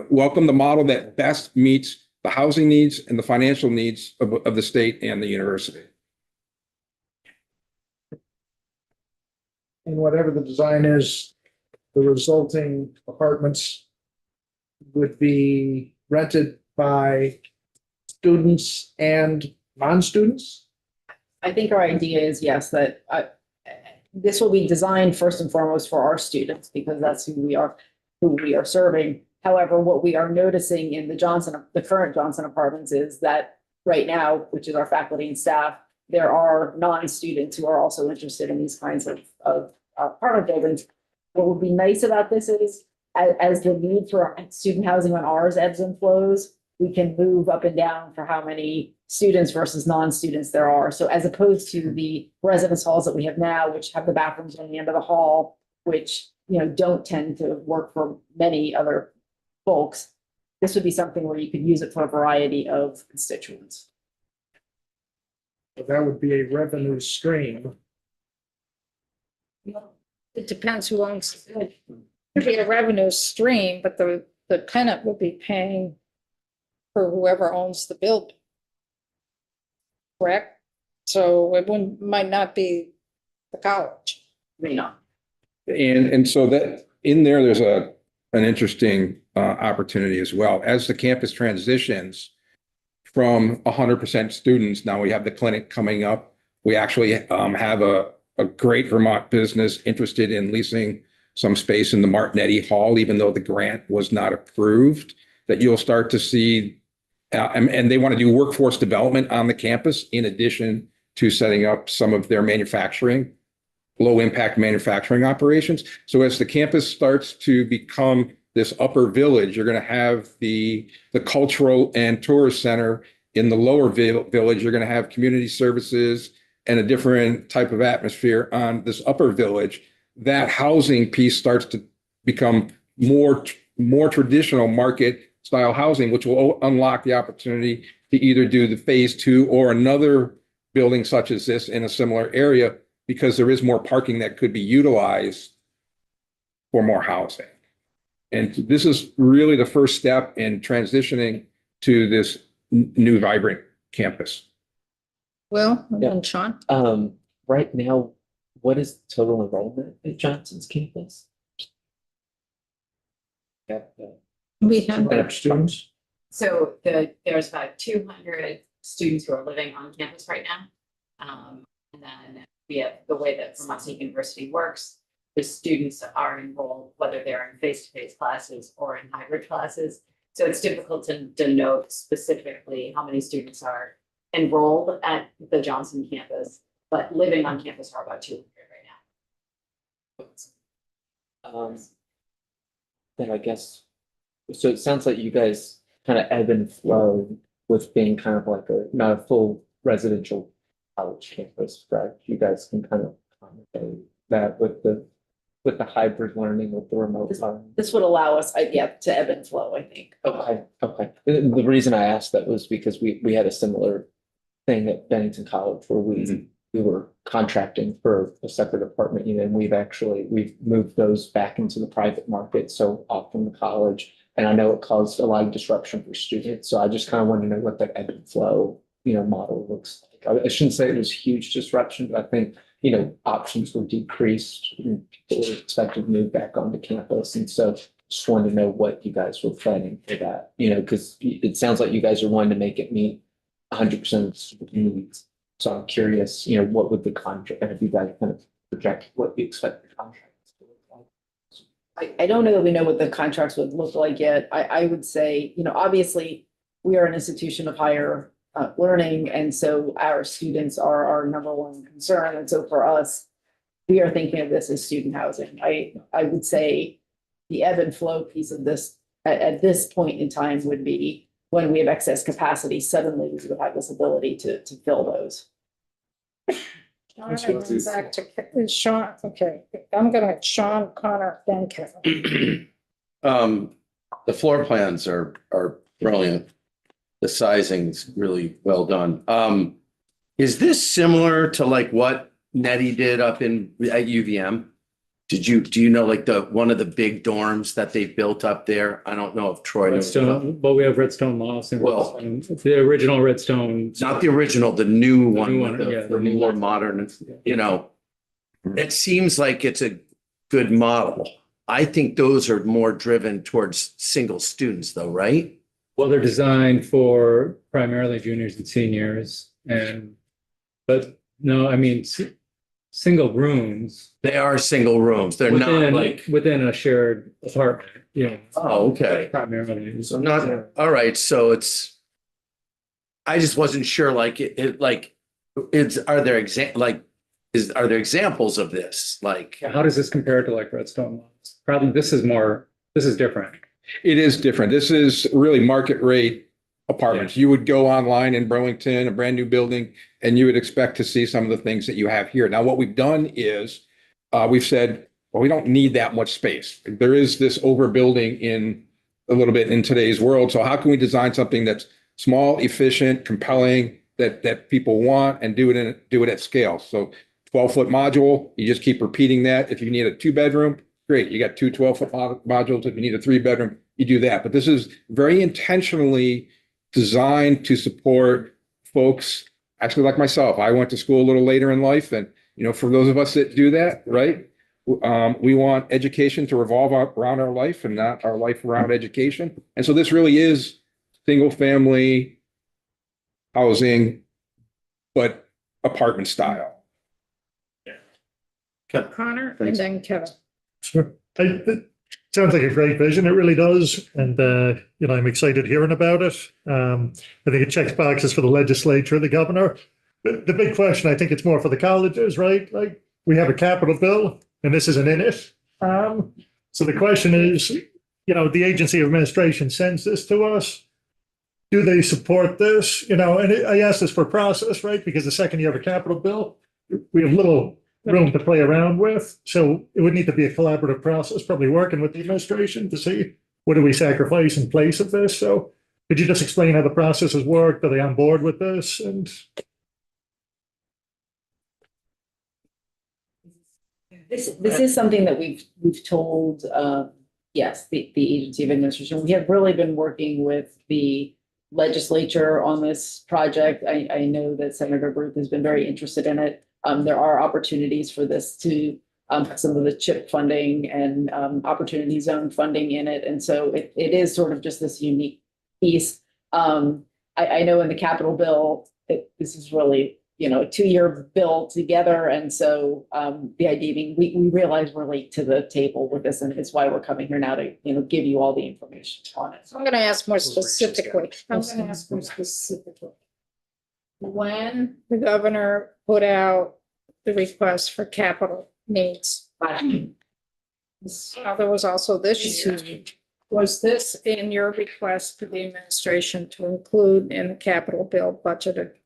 welcome the model that best meets the housing needs and the financial needs of the state and the university. And whatever the design is, the resulting apartments would be rented by students and non-students? I think our idea is, yes, that this will be designed first and foremost for our students, because that's who we are serving. However, what we are noticing in the current Johnson apartments is that right now, which is our faculty and staff, there are non-students who are also interested in these kinds of apartment buildings. What would be nice about this is, as the need for student housing on ours ebbs and flows, we can move up and down for how many students versus non-students there are. So as opposed to the residence halls that we have now, which have the bathrooms on the end of the hall, which, don't tend to work for many other folks, this would be something where you could use it for a variety of constituents. That would be a revenue stream. It depends who owns it. It'd be a revenue stream, but the tenant would be paying for whoever owns the building. Correct? So it might not be the college. May not. And so that in there's an interesting opportunity as well. As the campus transitions from 100% students, now we have the clinic coming up. We actually have a great Vermont business interested in leasing some space in the Martinetti Hall, even though the grant was not approved, that you'll start to see, and they want to do workforce development on the campus in addition to setting up some of their manufacturing, low impact manufacturing operations. So as the campus starts to become this upper village, you're going to have the cultural and tourist center in the lower village. You're going to have community services and a different type of atmosphere on this upper village. That housing piece starts to become more traditional market style housing, which will unlock the opportunity to either do the phase 2 or another building such as this in a similar area, because there is more parking that could be utilized for more housing. And this is really the first step in transitioning to this new vibrant campus. Will, and Yeah. then Sean? Right now, what is total enrollment at Johnson's campus? Yeah. We have, Students? So there's about 200 students who are living on campus right now. And then we have the way that Vermont State University works. The students are enrolled, whether they're in face-to-face classes or in hybrid classes. So it's difficult to denote specifically how many students are enrolled at the Johnson campus, but living on campus are about 200 right now. Then I guess, so it sounds like you guys kind of ebb and flow with being kind of like not a full residential college campus, right? You guys can kind of accommodate that with the hybrid learning, with the remote learning. This would allow us, to ebb and flow, I think. Okay. The reason I asked that was because we had a similar thing at Bennington College where we were contracting for a separate apartment unit, and we've moved those back into the private market so often the college. And I know it caused a lot of disruption for students. So I just kind of wanted to know what that ebb and flow, model looks like. I shouldn't say it was huge disruption, but I think, options were decreased. And people were expected to move back onto campus. And so just wanted to know what you guys were planning for that, because it sounds like you guys are wanting to make it meet 100% of the student needs. So I'm curious, what would the contract, and if you guys kind of project what you expect the contracts to look like? I don't know that we know what the contracts would look like yet. I would say, obviously, we are an institution of higher learning, and so our students are our number one concern. And so for us, we are thinking of this as student housing. I would say the ebb and flow piece of this at this point in time would be when we have excess capacity, suddenly we would have this ability to fill those. Sean, and then back to Sean, okay, I'm gonna, Sean, Connor, then Kevin. The floor plans are brilliant. The sizing's really well done. Is this similar to like what Nettie did up at UVM? Do you know like one of the big dorms that they built up there? I don't know if Troy knows. Redstone, but we have Redstone Moss and Well- Redstone, the original Redstone. Not the original, the new one, one, yeah, the more modern, it seems like it's a good model. I think those are more driven towards single students though, right? Well, they're designed for primarily juniors and seniors but no, I mean, single rooms. They are single rooms. They're not like, within a shared apartment, oh, okay. primarily. So not, all right, so I just wasn't sure, like, are there examples of this? Like, How does this compare to like Redstone Moss? Probably this is different. It is different. This is really market rate apartments. You would go online in Burlington, a brand new building, and you would expect to see some of the things that you have here. Now, what we've done is we've said, well, we don't need that much space. There is this overbuilding in a little bit in today's world. So how can we design something that's small, efficient, compelling, that people want, and do it at scale? So 12-foot module, you just keep repeating that. If you need a 2-bedroom, great. You got 2 12-foot modules. If you need a 3-bedroom, you do that. But this is very intentionally designed to support folks, actually like myself. I went to school a little later in life. And, for those of us that do that, right, we want education to revolve around our life and not our life around education. And so this really is single family housing, but apartment style. Connor, and then Kevin. Sure. It sounds like a great vision. It really does. And, I'm excited hearing about it. I think it checks boxes for the legislature, the governor. But the big question, I think it's more for the colleges, right? Like, we have a capital bill and this isn't in it. So the question is, the agency of administration sends this to us. Do they support this? And I ask this for process, right? Because the second you have a capital bill, we have little room to play around with. So it would need to be a collaborative process, probably working with the administration to see what do we sacrifice in place of this. So could you just explain how the process has worked? Are they on board with this? And This is something that we've told, yes, the Agency of Administration. We have really been working with the legislature on this project. I know that Senator Ruth has been very interested in it. There are opportunities for this to have some of the CHIP funding and opportunity zone funding in it. And so it is sort of just this unique piece. I know in the capital bill, this is really, a 2-year bill together. And so the idea being, we realize we're late to the table with this, and it's why we're coming here now to, give you all the information on it. So I'm gonna ask more specifically. When the governor put out the request for capital needs, there was also this year. Was this in your request to the administration to include in the capital bill budget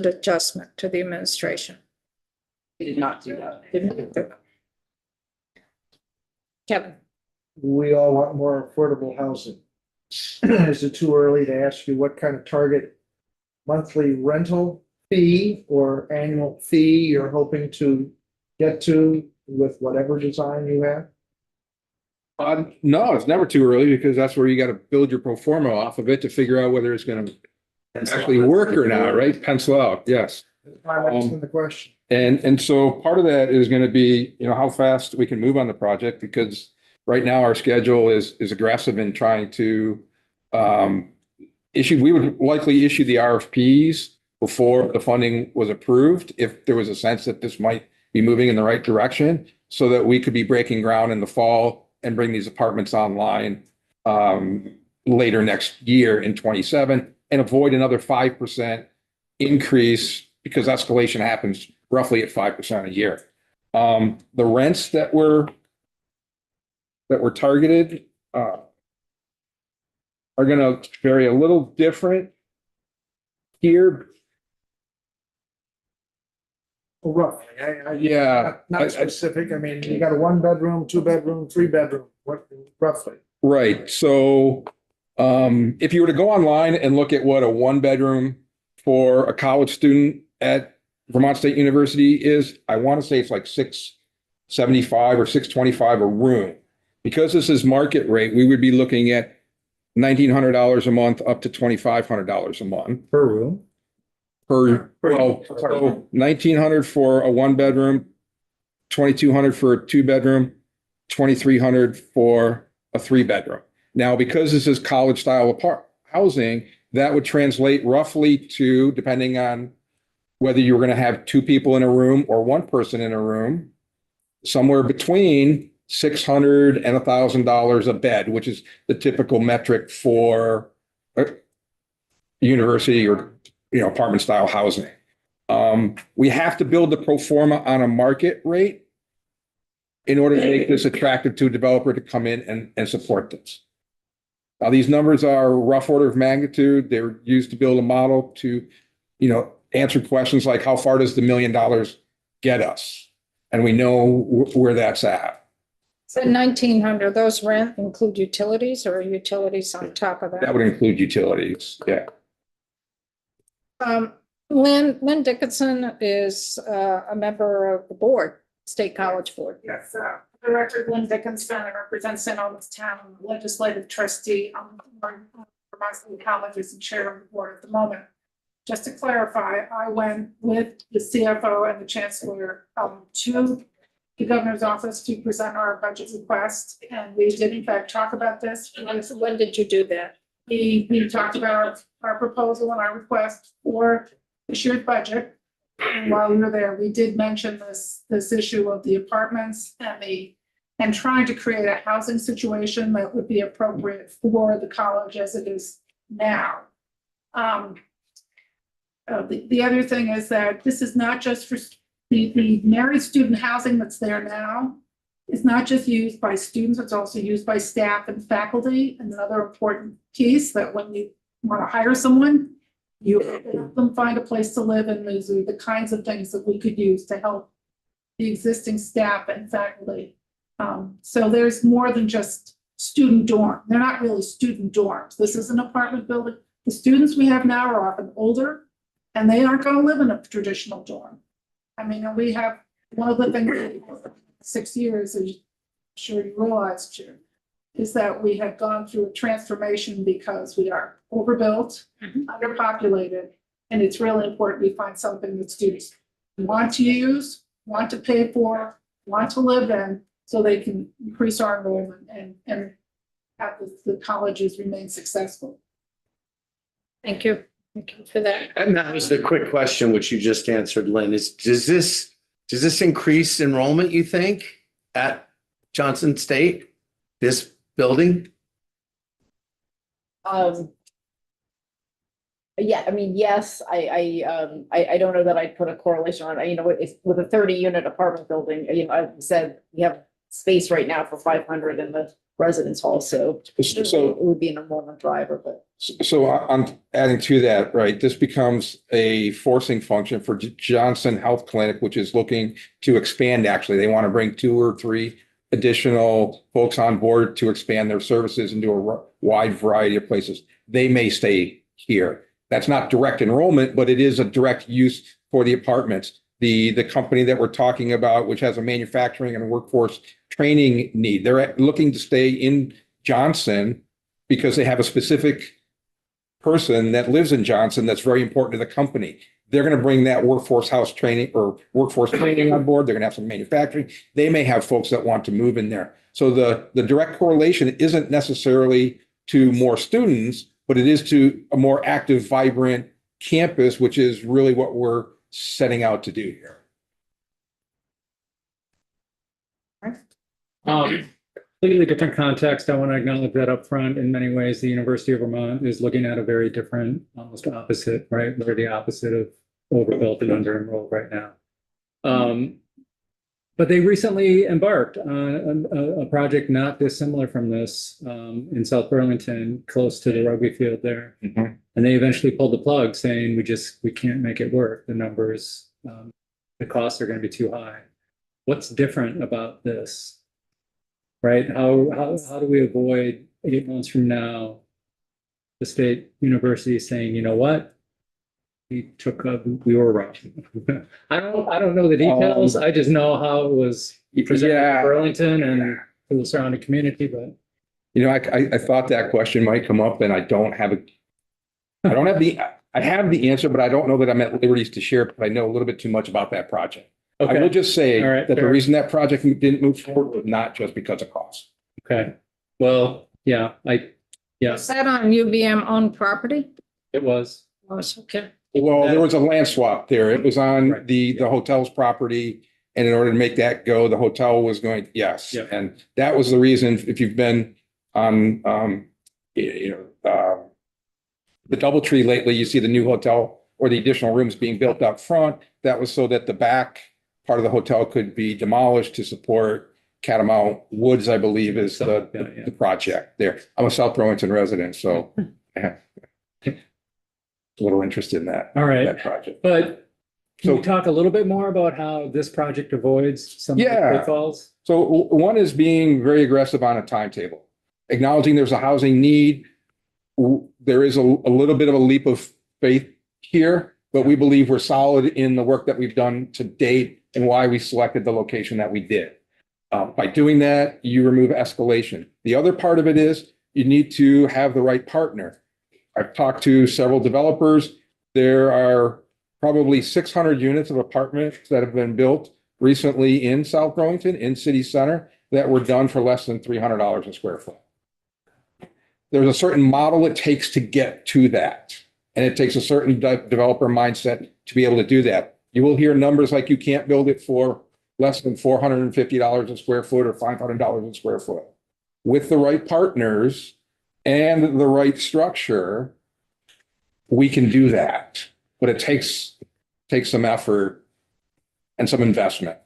adjustment to the administration? We did not do that. Kevin, We all want more affordable housing. Is it too early to ask you what kind of target monthly rental fee or annual fee you're hoping to get to with whatever design you have? No, it's never too early because that's where you got to build your pro forma off of it to figure out whether it's going to actually work or not, right? Pencil out, yes. I'm asking the question. And so part of that is going to be, how fast we can move on the project, because right now our schedule is aggressive in trying to we would likely issue the RFPs before the funding was approved, if there was a sense that this might be moving in the right direction, so that we could be breaking ground in the fall and bring these apartments online later next year in 27 and avoid another 5% increase, because escalation happens roughly at 5% a year. The rents that were targeted are going to vary a little different here. Roughly, Yeah. not specific. I mean, you got a 1-bedroom, 2-bedroom, 3-bedroom, what roughly? Right. So if you were to go online and look at what a 1-bedroom for a college student at Vermont State University is, I want to say it's like $675 or $625 a room. Because this is market rate, we would be looking at $1,900 a month up to $2,500 a month Per room? so 1,900 for a 1-bedroom, 2,200 for a 2-bedroom, 2,300 for a 3-bedroom. Now, because this is college style housing, that would translate roughly to, depending on whether you were going to have 2 people in a room or 1 person in a room, somewhere between $600 and $1,000 a bed, which is the typical metric for university or apartment style housing. We have to build the pro forma on a market rate in order to make this attractive to a developer to come in and support this. Now, these numbers are a rough order of magnitude. They're used to build a model to, answer questions like, how far does the $1 million get us? And we know where that's at. so 1,900, those rent include utilities or utilities on top of That that? would include utilities, yeah. Lynn Dickinson is a member of the board, State College Board. Yes, for the record, Lynn Dickinson, I represent St. Albans Town, legislative trustee on Vermont State College as the chair of the board at the moment. Just to clarify, I went with the CFO and the chancellor to the governor's office to present our budget request, and we did in fact talk about this. When did you do that? We talked about our proposal and our request for the shared budget. And while we were there, we did mention this issue of the apartments and trying to create a housing situation that would be appropriate for the college as it is now. The other thing is that this is not just for the married student housing that's there now. Is not just used by students, it's also used by staff and faculty. And another important piece that when you want to hire someone, you help them find a place to live, and those are the kinds of things that we could use to help the existing staff and faculty. So there's more than just student dorm. They're not really student dorms. This is an apartment building. The students we have now are often older, and they aren't going to live in a traditional dorm. I mean, we have one of the things 6 years, as I'm sure you realize, Chair, is that we have gone through a transformation because we are overbuilt, underpopulated, and it's really important we find something that students want to use, want to pay for, want to live in, so they can increase our enrollment and have the colleges remain successful. Thank you. Thank you for that. And that was the quick question, which you just answered, Lynn, is does this increase enrollment, you think, at Johnson State, this building? Yeah, I mean, yes, I don't know that I'd put a correlation on it. You know, it's with a 30-unit apartment building, you know, I've said we have space right now for 500 in the residence hall, so it would be an enrollment driver, but. So I'm adding to that, right? This becomes a forcing function for Johnson Health Clinic, which is looking to expand. Actually, they want to bring 2 or 3 additional folks on board to expand their services into a wide variety of places. They may stay here. That's not direct enrollment, but it is a direct use for the apartments. The company that we're talking about, which has a manufacturing and workforce training need, they're looking to stay in Johnson because they have a specific person that lives in Johnson that's very important to the company. They're going to bring that workforce training on board. They're going to have some manufacturing. They may have folks that want to move in there. So the direct correlation isn't necessarily to more students, but it is to a more active, vibrant campus, which is really what we're setting out to do here. Completely different context. I want to acknowledge that up front. In many ways, the University of Vermont is looking at a very different, almost opposite, right? We're the opposite of overbuilt and under-enrolled right now. But they recently embarked on a project not dissimilar from this in South Burlington, close to the rugby field there. Mm-hmm. And they eventually pulled the plug saying, we can't make it work. The numbers, the costs are going to be too high. What's different about this? Right? How do we avoid 8 months from now, the state university saying, you know what? We were wrong. I don't know the details. I just know how it was presented to Burlington and to the surrounding community, but. You know, I thought that question might come up and I have the answer, but I don't know that I'm at liberties to share it, but I know a little bit too much about that project. Okay. I will just say right, that fair. the reason that project didn't move forward was not just because of cost. Okay. Well, yeah, Is that on UVM owned property? it was. Was, okay. Well, there was a land swap there. It was on Right. the hotel's property. And in order to make that go, the hotel was going, yes. Yep. And that was the reason, if you've been on, the DoubleTree lately, you see the new hotel or the additional rooms being built up front. That was so that the back part of the hotel could be demolished to support Catamount Woods, I believe, is the project there. I'm a South Burlington resident, so I have a little interest in that. All right. That project. But can So- you talk a little bit more about how this project avoids some of the Yeah. pitfalls? So one is being very aggressive on a timetable, acknowledging there's a housing need. There is a little bit of a leap of faith here, but we believe we're solid in the work that we've done to date and why we selected the location that we did. By doing that, you remove escalation. The other part of it is you need to have the right partner. I've talked to several developers. There are probably 600 units of apartments that have been built recently in South Burlington, in city center, that were done for less than $300 a square foot. There's a certain model it takes to get to that. And it takes a certain developer mindset to be able to do that. You will hear numbers like you can't build it for less than $450 a square foot or $500 a square foot. With the right partners and the right structure, we can do that. But it takes some effort and some investment,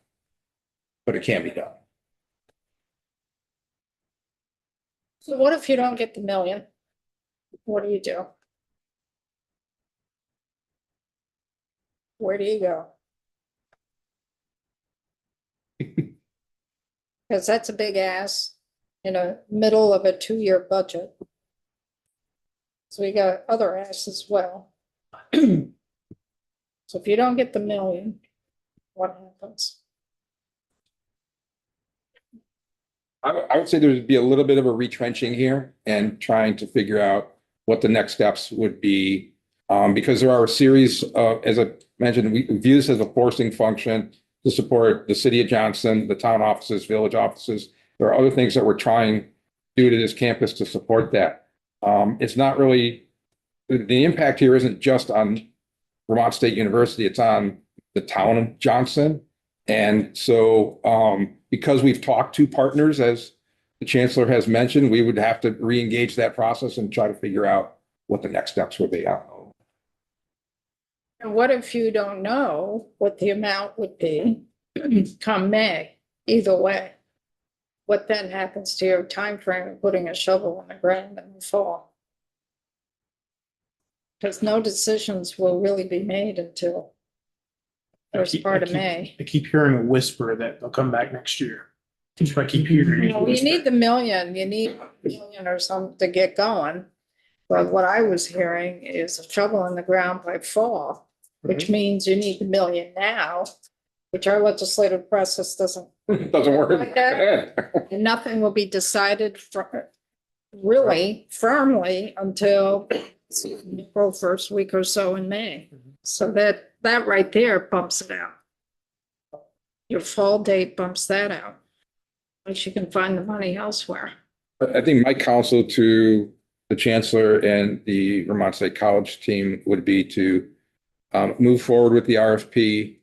but it can be done. So what if you don't get the million? What do you do? Where do you go? Because that's a big ask in the middle of a 2-year budget. So we got other asks as well. So if you don't get the million, what happens? I would say there would be a little bit of a retrenching here and trying to figure out what the next steps would be. Because there are a series of, as I mentioned, we view this as a forcing function to support the city of Johnson, the town offices, village offices. There are other things that we're trying to do to this campus to support that. It's not really, the impact here isn't just on Vermont State University, it's on the town of Johnson. And so because we've talked to partners, as the chancellor has mentioned, we would have to re-engage that process and try to figure out what the next steps would be. I don't know. And what if you don't know what the amount would be come May, either way? What then happens to your time frame of putting a shovel in the ground in the fall? Because no decisions will really be made until first part of May. I keep hearing a whisper that they'll come back next year. I keep hearing. No, you need the million, you need a million or something to get going. But what I was hearing is a shovel in the ground by fall, which means you need the million now, which our legislative process doesn't. Doesn't work. Like that. And nothing will be decided really firmly until April first week or so in May. So that right there bumps it out. Your fall date bumps that out. Unless you can find the money elsewhere. I think my counsel to the chancellor and the Vermont State College team would be to move forward with the RFP.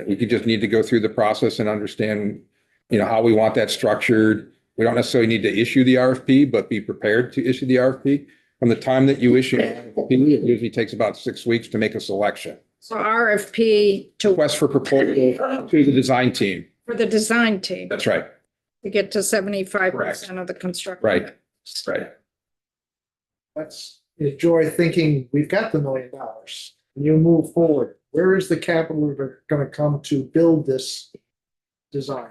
We could just need to go through the process and understand, how we want that structured. We don't necessarily need to issue the RFP, but be prepared to issue the RFP. From the time that you issue, it usually takes about 6 weeks to make a selection. So RFP to, Request for proposal to the design team. for the design team, That's right. to get to 75% of the construction. Right. Right. Let's enjoy thinking we've got the $1 million. And you move forward. Where is the capital we're gonna come to build this design?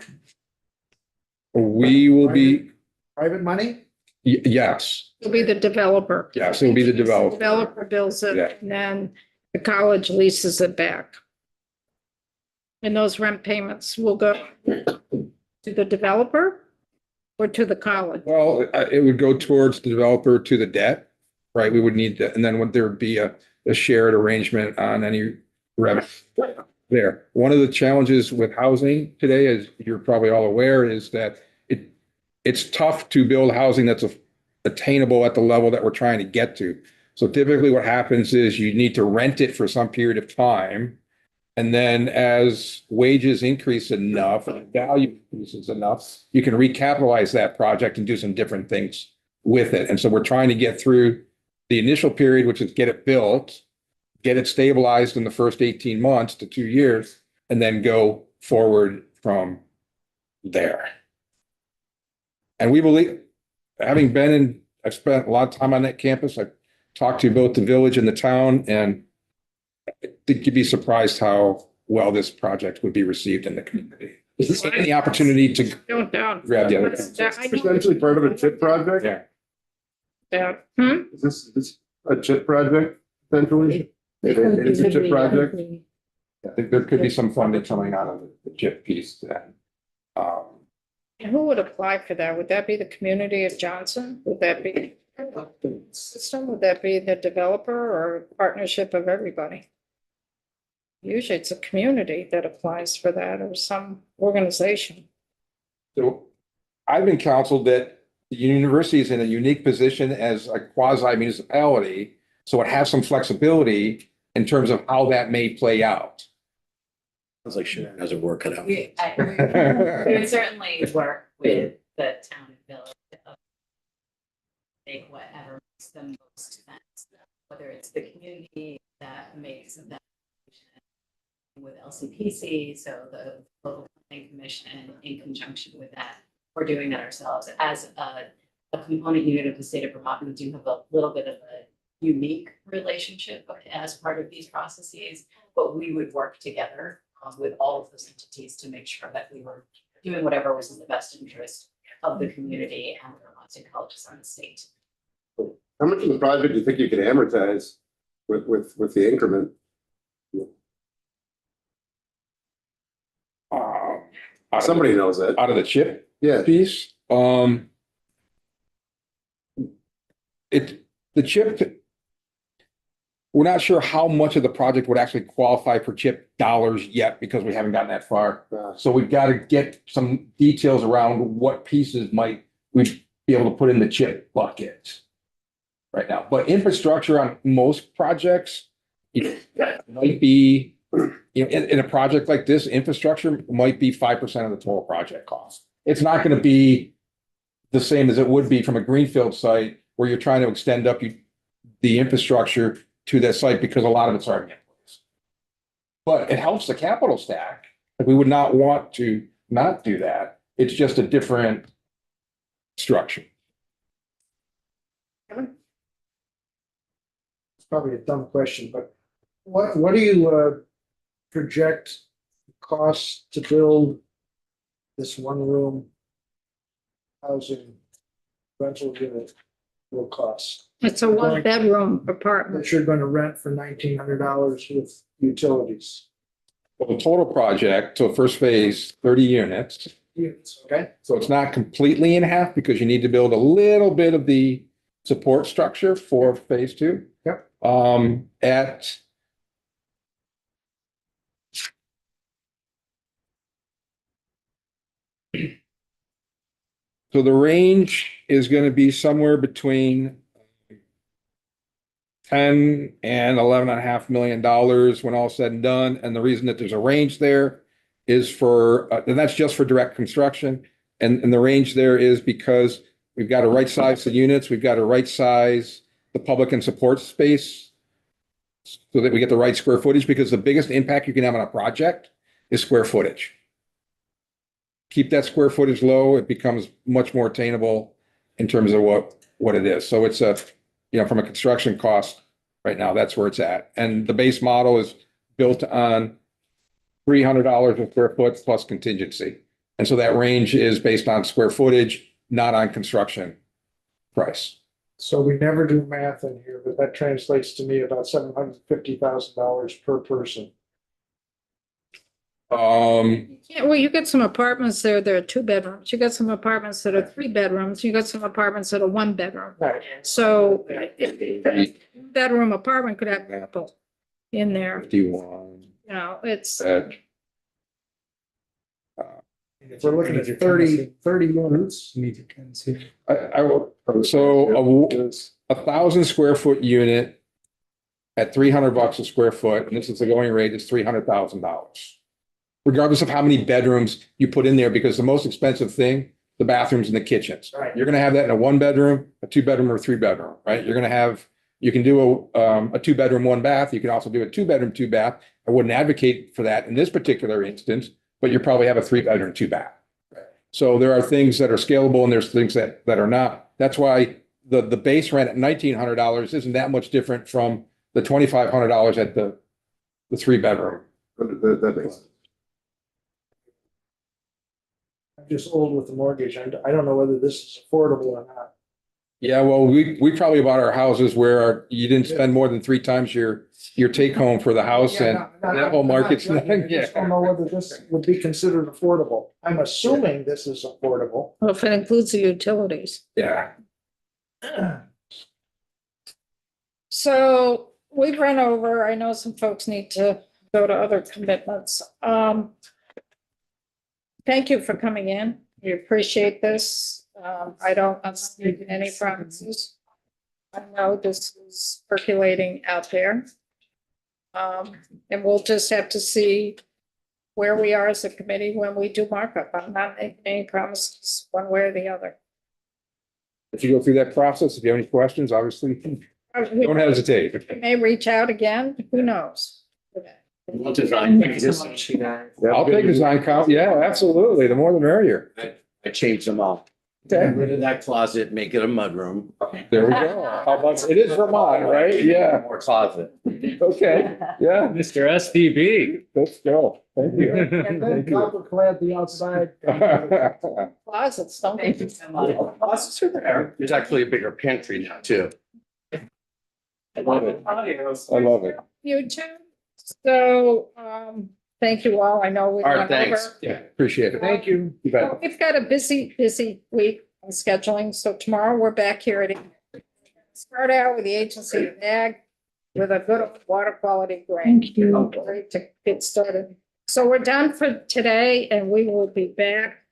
We will be, Private money? yes, It'll be the developer. yes, it will be the developer. Developer builds it, Yeah. and then the college leases it back. And those rent payments will go to the developer or to the college? Well, it would go towards the developer to the debt, right? We would need to, and then there would be a shared arrangement on any revenue there. One of the challenges with housing today, as you're probably all aware, is that it's tough to build housing that's attainable at the level that we're trying to get to. So typically what happens is you need to rent it for some period of time. And then as wages increase enough, value increases enough, you can recapitalize that project and do some different things with it. And so we're trying to get through the initial period, which is get it built, get it stabilized in the first 18 months to 2 years, and then go forward from there. And we believe, having been in, I've spent a lot of time on that campus. I've talked to both the village and the town, and I think you'd be surprised how well this project would be received in the community. Is this any opportunity to Don't doubt. grab the other? Essentially part of a chip project? Yeah. Yeah. Is this a chip project essentially? It is a chip project? I think there could be some funding coming out of the chip piece then. And who would apply for that? Would that be the community of Johnson? Would that be the system? Would that be the developer or a partnership of everybody? Usually it's a community that applies for that or some organization. So I've been counseled that the university is in a unique position as a quasi municipality, so it has some flexibility in terms of how that may play out. Sounds like Sharon has her work cut out. We would certainly work with the town and village of make whatever makes the most sense, whether it's the community that makes that with LCPC, so the local planning commission in conjunction with that, we're doing that ourselves as a component unit of the state of Vermont. We do have a little bit of a unique relationship as part of these processes, but we would work together with all of those entities to make sure that we were doing whatever was in the best interest of the community and the Vermont State Colleges on the state. How much of the project do you think you could amortize with the increment? Somebody knows that. Out of the chip Yeah. piece? The chip, we're not sure how much of the project would actually qualify for chip dollars yet because we haven't gotten that far. So we've got to get some details around what pieces might we be able to put in the chip bucket right now. But infrastructure on most projects, it might be, in a project like this, infrastructure might be 5% of the total project cost. It's not going to be the same as it would be from a greenfield site where you're trying to extend up the infrastructure to that site because a lot of it's already in place. But it helps the capital stack. We would not want to not do that. It's just a different structure. It's probably a dumb question, but what do you project costs to build this one room housing rental unit will cost? It's a one-bedroom apartment. That you're going to rent for $1,900 with utilities. Well, the total project, so first phase, 30 units. Units, okay? So it's not completely in half because you need to build a little bit of the support structure for phase two. Yep. So the range is going to be somewhere between 10 and $11.5 million when all said and done. And the reason that there's a range there is for, and that's just for direct construction. And the range there is because we've got to right size the units. We've got to right size the public and support space so that we get the right square footage, because the biggest impact you can have on a project is square footage. Keep that square footage low, it becomes much more attainable in terms of what it is. So it's from a construction cost right now, that's where it's at. And the base model is built on $300 a square foot plus contingency. And so that range is based on square footage, not on construction price. So we never do math in here, but that translates to me about $750,000 per person. Yeah, well, you get some apartments there, that are 2 bedrooms. You got some apartments that are 3 bedrooms. You got some apartments that are 1 bedroom. Right. So bedroom apartment could have a couple in there. 51. It's. If we're looking at 30 units. So 1,000 square foot unit at $300 a square foot, and this is the going rate, is $300,000. Regardless of how many bedrooms you put in there, because the most expensive thing, the bathrooms and the kitchens. Right. You're going to have that in a 1 bedroom, a 2 bedroom, or a 3 bedroom, right? You can do a 2 bedroom, 1 bath. You can also do a 2 bedroom, 2 bath. I wouldn't advocate for that in this particular instance, but you probably have a 3 bedroom, 2 bath. So there are things that are scalable and there's things that are not. That's why the base rent at $1,900 isn't that much different from the $2,500 at the 3 bedroom. That makes sense. I'm just old with the mortgage. I don't know whether this is affordable or not. Yeah, well, we probably bought our houses where you didn't spend more than 3 times your take home for the house, and that whole market's not. I just don't know whether this would be considered affordable. I'm assuming this is affordable. Well, if it includes the utilities. Yeah. So we've run over. I know some folks need to go to other commitments. Thank you for coming in. We appreciate this. I don't make any promises. I know this is percolating out there. And we'll just have to see where we are as a committee when we do markup. I'm not making any promises one way or the other. If you go through that process, if you have any questions, obviously, don't hesitate. We may reach out again. Who knows? We'll design. I'll take design count. Yeah, absolutely. The more the merrier. I changed them all. Okay. Get rid of that closet, make it a mudroom. There we go. How about, it is Vermont, right? Yeah. More closet. Okay. Yeah. Mr. SDB. Let's go. Thank you. And then copper clad the outside. Closets, don't Thank you they? so much. Closets are there. There's actually a bigger pantry now too. I love it. I love it. You too. So, Thank you all. I know we All right, went thanks. over. Yeah, appreciate it. Thank you. You bet. We've got a busy week on scheduling, so tomorrow we're back here at start out with the agency of ag with a good water quality grant. Thank you. Great to get started. So we're done for today and we will be back